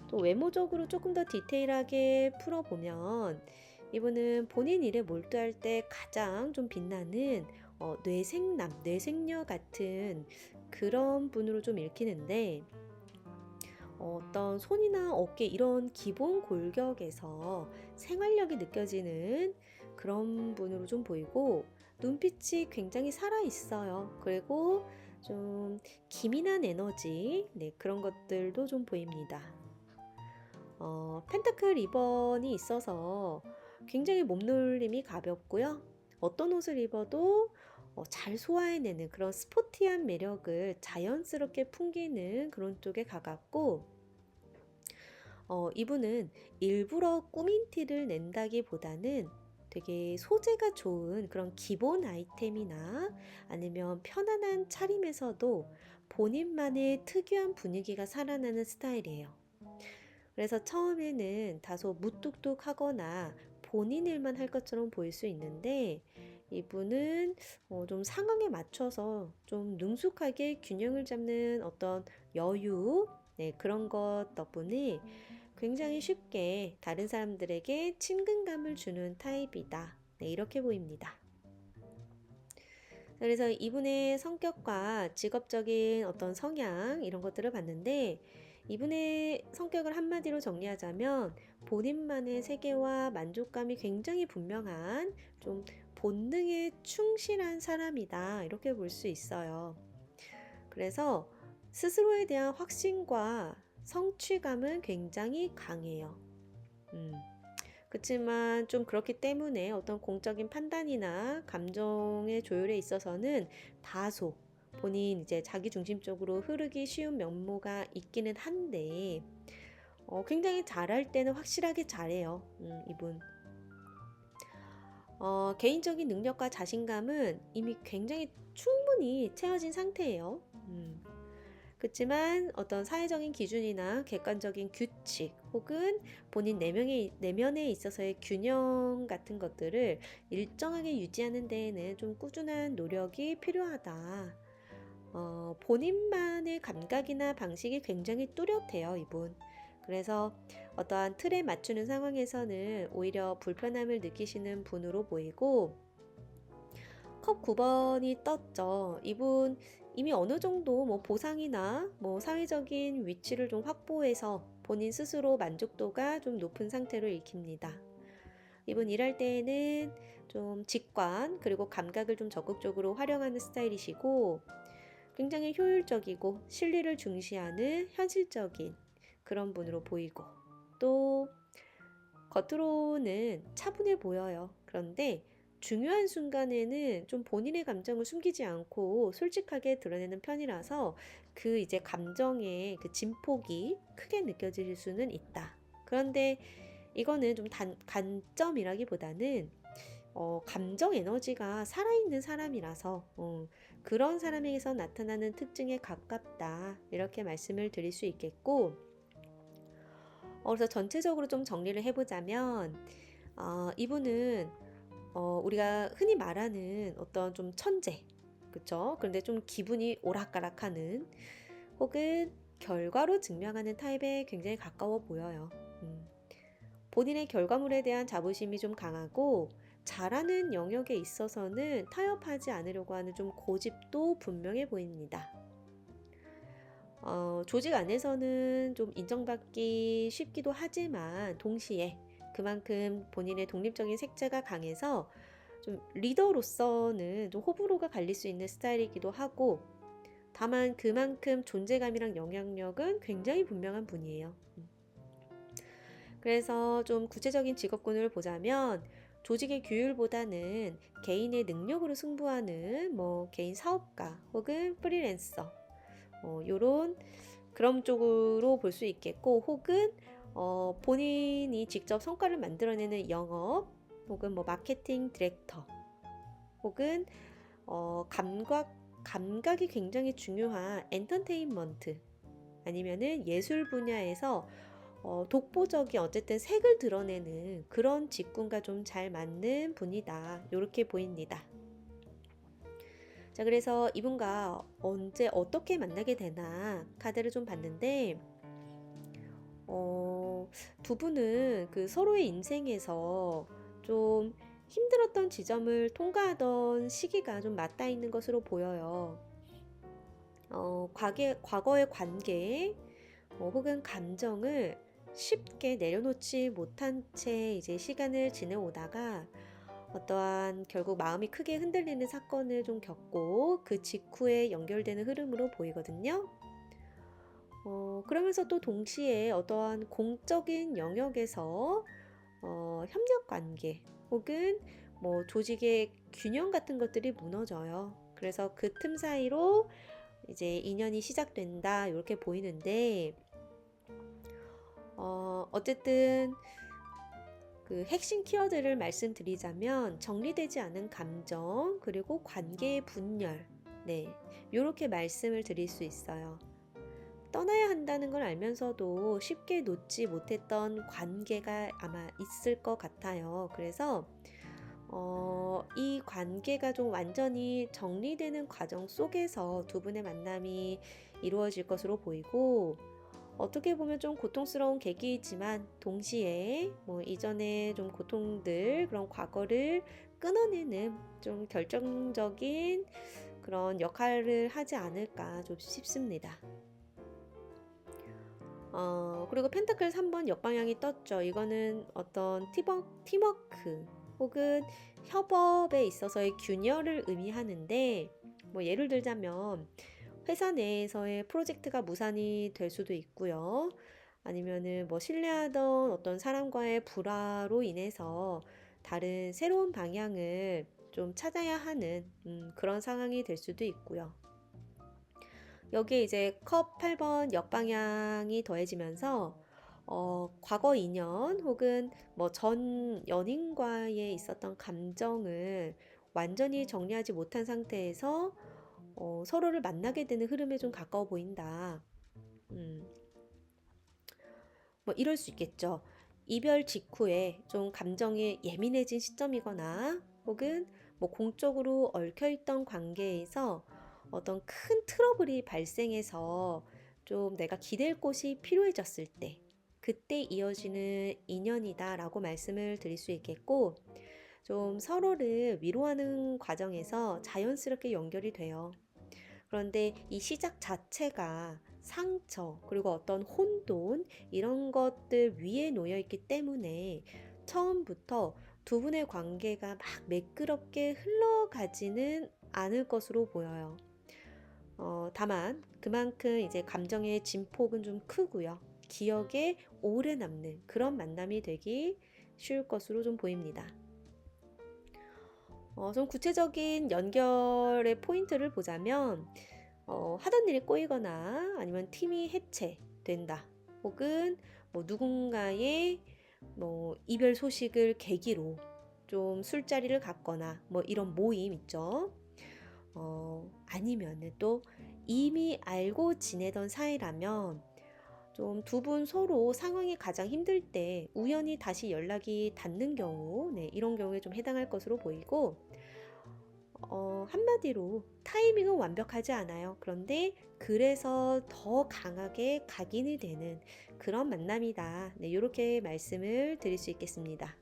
또 외모적으로 조금 더 디테일하게 풀어보면 이분은 본인 일에 몰두할 때 가장 좀 빛나는 뇌생녀 같은 그런 분으로 좀 읽히는데, 어떤 손이나 어깨 이런 기본 골격에서 생활력이 느껴지는 그런 분으로 좀 보이고, 눈빛이 굉장히 살아있어요. 그리고 좀 기민한 에너지, 네, 그런 것들도 좀 보입니다. 펜타클 2번이 있어서 굉장히 몸놀림이 가볍고요. 어떤 옷을 입어도 잘 소화해내는 그런 스포티한 매력을 자연스럽게 풍기는 그런 쪽에 가깝고, 이분은 일부러 꾸민 티를 낸다기보다는 되게 소재가 좋은 그런 기본 아이템이나 아니면 편안한 차림에서도 본인만의 특유한 분위기가 살아나는 스타일이에요. 그래서 처음에는 다소 무뚝뚝하거나 본인 일만 할 것처럼 보일 수 있는데, 이분은 좀 상황에 맞춰서 좀 능숙하게 균형을 잡는 어떤 여유, 네, 그런 것 덕분에 굉장히 쉽게 다른 사람들에게 친근감을 주는 타입이다. 네, 이렇게 보입니다. 그래서 이분의 성격과 직업적인 어떤 성향 이런 것들을 봤는데, 이분의 성격을 한마디로 정리하자면 본인만의 세계와 만족감이 굉장히 분명한 좀 본능에 충실한 사람이다 이렇게 볼 수 있어요. 그래서 스스로에 대한 확신과 성취감은 굉장히 강해요. 그렇지만 좀 그렇기 때문에 어떤 공적인 판단이나 감정의 조율에 있어서는 다소 본인 이제 자기중심적으로 흐르기 쉬운 면모가 있기는 한데, 굉장히 잘할 때는 확실하게 잘해요. 이분. 개인적인 능력과 자신감은 이미 굉장히 충분히 채워진 상태예요. 그렇지만 어떤 사회적인 기준이나 객관적인 규칙 혹은 본인 내면에 있어서의 균형 같은 것들을 일정하게 유지하는 데에는 좀 꾸준한 노력이 필요하다. 본인만의 감각이나 방식이 굉장히 뚜렷해요, 이분. 그래서 어떠한 틀에 맞추는 상황에서는 오히려 불편함을 느끼시는 분으로 보이고, 컵 9번이 떴죠. 이분 이미 어느 정도 뭐 보상이나 뭐 사회적인 위치를 좀 확보해서 본인 스스로 만족도가 좀 높은 상태로 읽힙니다. 이분 일할 때에는 좀 직관 그리고 감각을 좀 적극적으로 활용하는 스타일이시고 굉장히 효율적이고 실리를 중시하는 현실적인 그런 분으로 보이고 또 겉으로는 차분해 보여요. 그런데 중요한 순간에는 좀 본인의 감정을 숨기지 않고 솔직하게 드러내는 편이라서 그 이제 감정의 그 진폭이 크게 느껴질 수는 있다. 그런데 이거는 좀 간점이라기보다는 감정 에너지가 살아있는 사람이라서 그런 사람에게서 나타나는 특징에 가깝다. 이렇게 말씀을 드릴 수 있겠고, 그래서 전체적으로 좀 정리를 해보자면, 이분은 우리가 흔히 말하는 어떤 좀 천재, 그쵸? 그런데 좀 기분이 오락가락하는 혹은 결과로 증명하는 타입에 굉장히 가까워 보여요. 본인의 결과물에 대한 자부심이 좀 강하고 잘하는 영역에 있어서는 타협하지 않으려고 하는 좀 고집도 분명해 보입니다. 조직 안에서는 좀 인정받기 쉽기도 하지만 동시에 그만큼 본인의 독립적인 색채가 강해서 좀 리더로서는 좀 호불호가 갈릴 수 있는 스타일이기도 하고 다만 그만큼 존재감이랑 영향력은 굉장히 분명한 분이에요. 그래서 좀 구체적인 직업군을 보자면 조직의 규율보다는 개인의 능력으로 승부하는 개인 사업가 혹은 프리랜서 요런 그런 쪽으로 볼 수 있겠고 혹은 본인이 직접 성과를 만들어내는 영업 혹은 마케팅 디렉터 혹은 감각이 굉장히 중요한 엔터테인먼트 아니면은 예술 분야에서 독보적인 어쨌든 색을 드러내는 그런 직군과 좀 잘 맞는 분이다. 이렇게 보입니다. 자, 그래서 이분과 언제 어떻게 만나게 되나 카드를 좀 봤는데 두 분은 그 서로의 인생에서 좀 힘들었던 지점을 통과하던 시기가 좀 맞닿아 있는 것으로 보여요. 과거의 관계 혹은 감정을 쉽게 내려놓지 못한 채 이제 시간을 지내오다가 어떠한 결국 마음이 크게 흔들리는 사건을 좀 겪고 그 직후에 연결되는 흐름으로 보이거든요. 그러면서 또 동시에 어떠한 공적인 영역에서 협력 관계 혹은 조직의 균형 같은 것들이 무너져요. 그래서 그 틈 사이로 이제 인연이 시작된다 이렇게 보이는데 어쨌든 그 핵심 키워드를 말씀드리자면 정리되지 않은 감정 그리고 관계의 분열 이렇게 말씀을 드릴 수 있어요. 떠나야 한다는 걸 알면서도 쉽게 놓지 못했던 관계가 아마 있을 것 같아요. 그래서 이 관계가 좀 완전히 정리되는 과정 속에서 두 분의 만남이 이루어질 것으로 보이고 어떻게 보면 좀 고통스러운 계기이지만 동시에 이전에 좀 고통들 그런 과거를 끊어내는 좀 결정적인 그런 역할을 하지 않을까 좀 싶습니다. 그리고 펜타클 3번 역방향이 떴죠. 이거는 어떤 팀워크 혹은 협업에 있어서의 균열을 의미하는데 예를 들자면 회사 내에서의 프로젝트가 무산이 될 수도 있고요. 아니면은 신뢰하던 어떤 사람과의 불화로 인해서 다른 새로운 방향을 좀 찾아야 하는 그런 상황이 될 수도 있고요. 여기에 이제 컵 8번 역방향이 더해지면서 과거 인연 혹은 전 연인과의 있었던 감정을 완전히 정리하지 못한 상태에서 서로를 만나게 되는 흐름에 좀 가까워 보인다. 이럴 수 있겠죠. 이별 직후에 좀 감정이 예민해진 시점이거나 혹은 공적으로 얽혀있던 관계에서 어떤 큰 트러블이 발생해서 좀 내가 기댈 곳이 필요해졌을 때 그때 이어지는 인연이다 라고 말씀을 드릴 수 있겠고 좀 서로를 위로하는 과정에서 자연스럽게 연결이 돼요. 그런데 이 시작 자체가 상처 그리고 어떤 혼돈 이런 것들 위에 놓여 있기 때문에 처음부터 두 분의 관계가 막 매끄럽게 흘러가지는 않을 것으로 보여요. 다만 그만큼 이제 감정의 진폭은 좀 크고요. 기억에 오래 남는 그런 만남이 되기 쉬울 것으로 좀 보입니다. 좀 구체적인 연결의 포인트를 보자면 하던 일이 꼬이거나 아니면 팀이 해체된다. 혹은 뭐 누군가의 뭐 이별 소식을 계기로 좀 술자리를 갖거나 뭐 이런 모임 있죠. 아니면은 또 이미 알고 지내던 사이라면 좀 두 분 서로 상황이 가장 힘들 때 우연히 다시 연락이 닿는 경우, 네, 이런 경우에 좀 해당할 것으로 보이고, 한마디로 타이밍은 완벽하지 않아요. 그런데 그래서 더 강하게 각인이 되는 그런 만남이다. 네, 이렇게 말씀을 드릴 수 있겠습니다.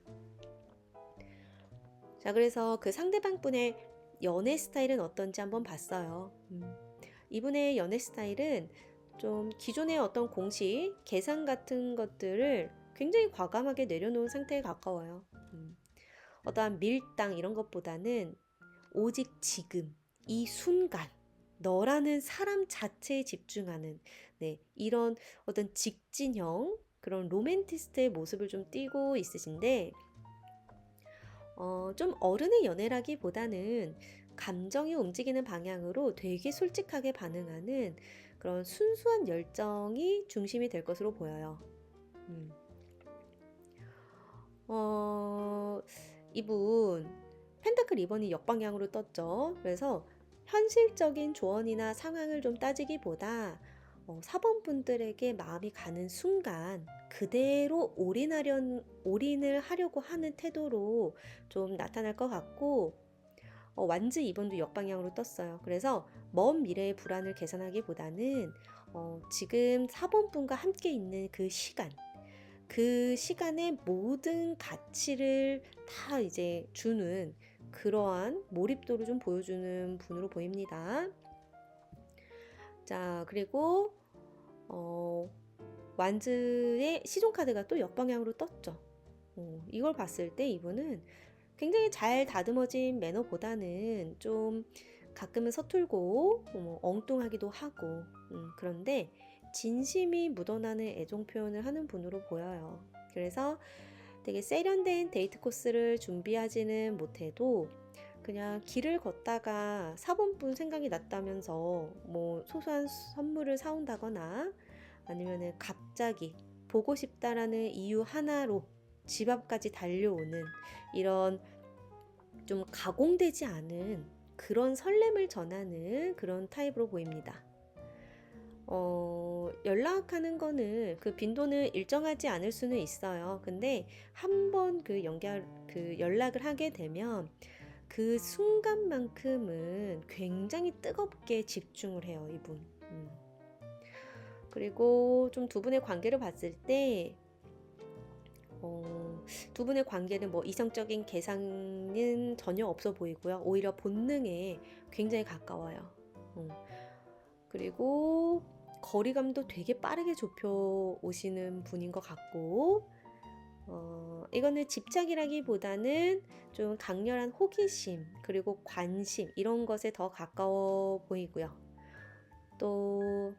자, 그래서 그 상대방 분의 연애 스타일은 어떤지 한번 봤어요. 이분의 연애 스타일은 좀 기존의 어떤 공식, 계산 같은 것들을 굉장히 과감하게 내려놓은 상태에 가까워요. 어떠한 밀당 이런 것보다는 오직 지금, 이 순간, 너라는 사람 자체에 집중하는, 네, 이런 어떤 직진형, 그런 로맨티스트의 모습을 좀 띠고 있으신데, 좀 어른의 연애라기보다는 감정이 움직이는 방향으로 되게 솔직하게 반응하는 그런 순수한 열정이 중심이 될 것으로 보여요. 음. 이분 펜타클 2번이 역방향으로 떴죠. 그래서 현실적인 조언이나 상황을 좀 따지기보다 4번 분들에게 마음이 가는 순간 그대로 올인을 하려고 하는 태도로 좀 나타날 것 같고, 완즈 2번도 역방향으로 떴어요. 그래서 먼 미래의 불안을 계산하기보다는 지금 4번 분과 함께 있는 그 시간, 그 시간의 모든 가치를 다 이제 주는 그러한 몰입도를 좀 보여주는 분으로 보입니다. 자, 그리고 완즈의 시종카드가 또 역방향으로 떴죠. 이걸 봤을 때 이분은 굉장히 잘 다듬어진 매너보다는 좀 가끔은 서툴고 엉뚱하기도 하고, 그런데 진심이 묻어나는 애정 표현을 하는 분으로 보여요. 그래서 되게 세련된 데이트 코스를 준비하지는 못해도 그냥 길을 걷다가 4번분 생각이 났다면서 뭐 소소한 선물을 사온다거나 아니면은 갑자기 보고 싶다라는 이유 하나로 집 앞까지 달려오는 이런 좀 가공되지 않은 그런 설렘을 전하는 그런 타입으로 보입니다. 연락하는 거는 그 빈도는 일정하지 않을 수는 있어요. 근데 한번 그 연락을 하게 되면 그 순간만큼은 굉장히 뜨겁게 집중을 해요, 이분. 그리고 좀 두 분의 관계를 봤을 때, 두 분의 관계는 뭐 이성적인 계산은 전혀 없어 보이고요. 오히려 본능에 굉장히 가까워요. 그리고 거리감도 되게 빠르게 좁혀 오시는 분인 것 같고, 이거는 집착이라기보다는 좀 강렬한 호기심, 그리고 관심, 이런 것에 더 가까워 보이고요. 또,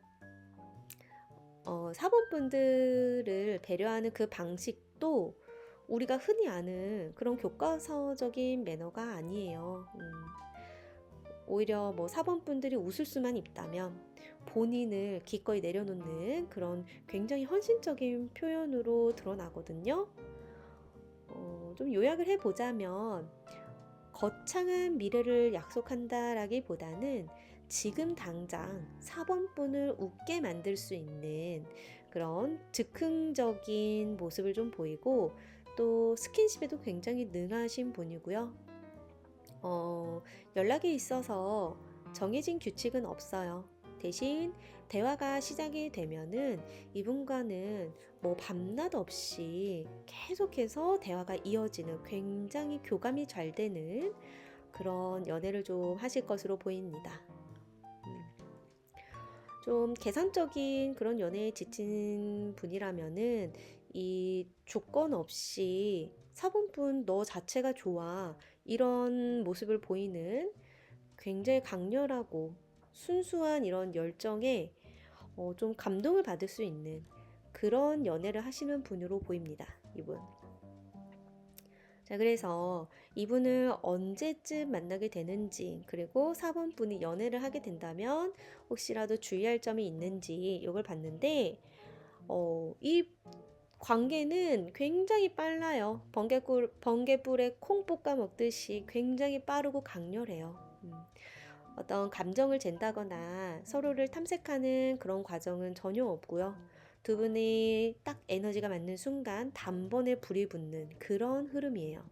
4번 분들을 배려하는 그 방식도 우리가 흔히 아는 그런 교과서적인 매너가 아니에요. 오히려 뭐 4번 분들이 웃을 수만 있다면 본인을 기꺼이 내려놓는 그런 굉장히 헌신적인 표현으로 드러나거든요. 좀 요약을 해보자면 거창한 미래를 약속한다라기보다는 지금 당장 4번 분을 웃게 만들 수 있는 그런 즉흥적인 모습을 좀 보이고, 또 스킨십에도 굉장히 능하신 분이고요. 연락에 있어서 정해진 규칙은 없어요. 대신 대화가 시작이 되면은 이분과는 뭐 밤낮 없이 계속해서 대화가 이어지는 굉장히 교감이 잘 되는 그런 연애를 좀 하실 것으로 보입니다. 좀 계산적인 그런 연애에 지친 분이라면은 이 조건 없이 4번분 너 자체가 좋아. 이런 모습을 보이는 굉장히 강렬하고 순수한 이런 열정에 좀 감동을 받을 수 있는 그런 연애를 하시는 분으로 보입니다. 이분. 자, 그래서 이분을 언제쯤 만나게 되는지, 그리고 4번 분이 연애를 하게 된다면 혹시라도 주의할 점이 있는지 이걸 봤는데, 이 관계는 굉장히 빨라요. 번개불에 콩 볶아 먹듯이 굉장히 빠르고 강렬해요. 어떤 감정을 잰다거나 서로를 탐색하는 그런 과정은 전혀 없고요. 두 분이 딱 에너지가 맞는 순간 단번에 불이 붙는 그런 흐름이에요.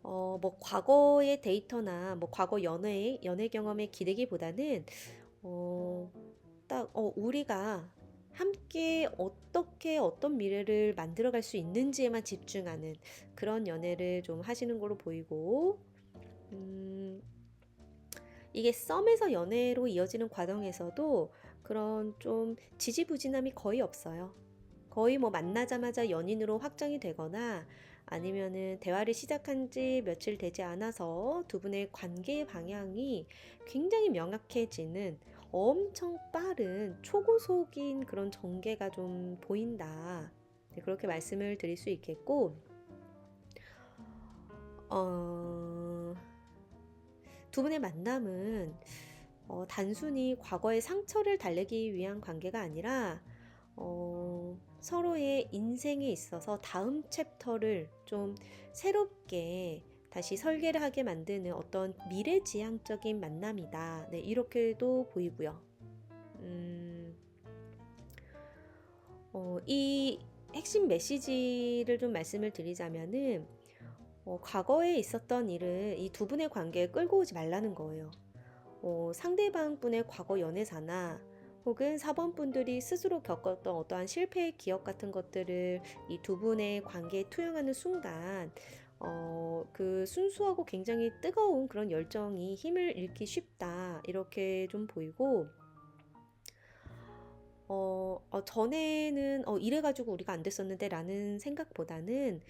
뭐 과거의 데이터나 뭐 과거 연애 경험에 기대기보다는 우리가 함께 어떻게 어떤 미래를 만들어갈 수 있는지에만 집중하는 그런 연애를 좀 하시는 걸로 보이고, 음, 이게 썸에서 연애로 이어지는 과정에서도 그런 좀 지지부진함이 거의 없어요. 거의 뭐 만나자마자 연인으로 확정이 되거나 아니면은 대화를 시작한 지 며칠 되지 않아서 두 분의 관계 방향이 굉장히 명확해지는 엄청 빠른 초고속인 그런 전개가 좀 보인다. 네, 그렇게 말씀을 드릴 수 있겠고, 어, 두 분의 만남은 단순히 과거의 상처를 달래기 위한 관계가 아니라 서로의 인생에 있어서 다음 챕터를 좀 새롭게 다시 설계를 하게 만드는 어떤 미래지향적인 만남이다. 네, 이렇게도 보이고요. 이 핵심 메시지를 좀 말씀을 드리자면은 과거에 있었던 일을 이 두 분의 관계에 끌고 오지 말라는 거예요. 상대방 분의 과거 연애사나 혹은 사번분들이 스스로 겪었던 어떠한 실패의 기억 같은 것들을 이 두 분의 관계에 투영하는 순간, 그 순수하고 굉장히 뜨거운 그런 열정이 힘을 잃기 쉽다. 이렇게 좀 보이고, 전에는 이래가지고 우리가 안 됐었는데 라는 생각보다는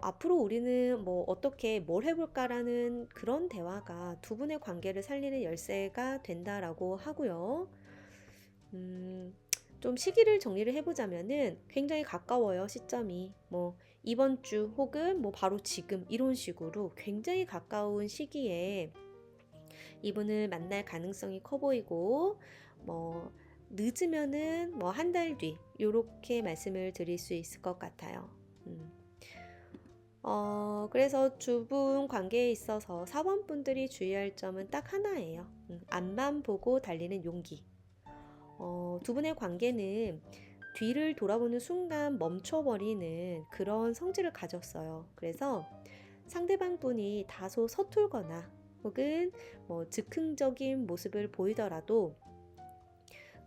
앞으로 우리는 뭐 어떻게 뭘 해볼까라는 그런 대화가 두 분의 관계를 살리는 열쇠가 된다라고 하고요. 좀 시기를 정리를 해보자면은 굉장히 가까워요, 시점이. 뭐 이번 주 혹은 뭐 바로 지금 이런 식으로 굉장히 가까운 시기에 이분을 만날 가능성이 커 보이고, 뭐 늦으면은 뭐 한 달 뒤, 요렇게 말씀을 드릴 수 있을 것 같아요. 그래서 두 분 관계에 있어서 사원분들이 주의할 점은 딱 하나예요. 앞만 보고 달리는 용기. 두 분의 관계는 뒤를 돌아보는 순간 멈춰버리는 그런 성질을 가졌어요. 그래서 상대방 분이 다소 서툴거나 혹은 뭐 즉흥적인 모습을 보이더라도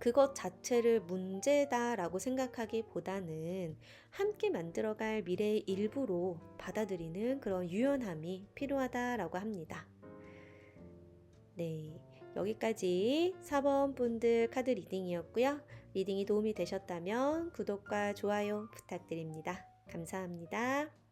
그것 자체를 문제다라고 생각하기보다는 함께 만들어갈 미래의 일부로 받아들이는 그런 유연함이 필요하다라고 합니다. 네, 여기까지 4번 분들 카드 리딩이었고요. 리딩이 도움이 되셨다면 구독과 좋아요 부탁드립니다. 감사합니다.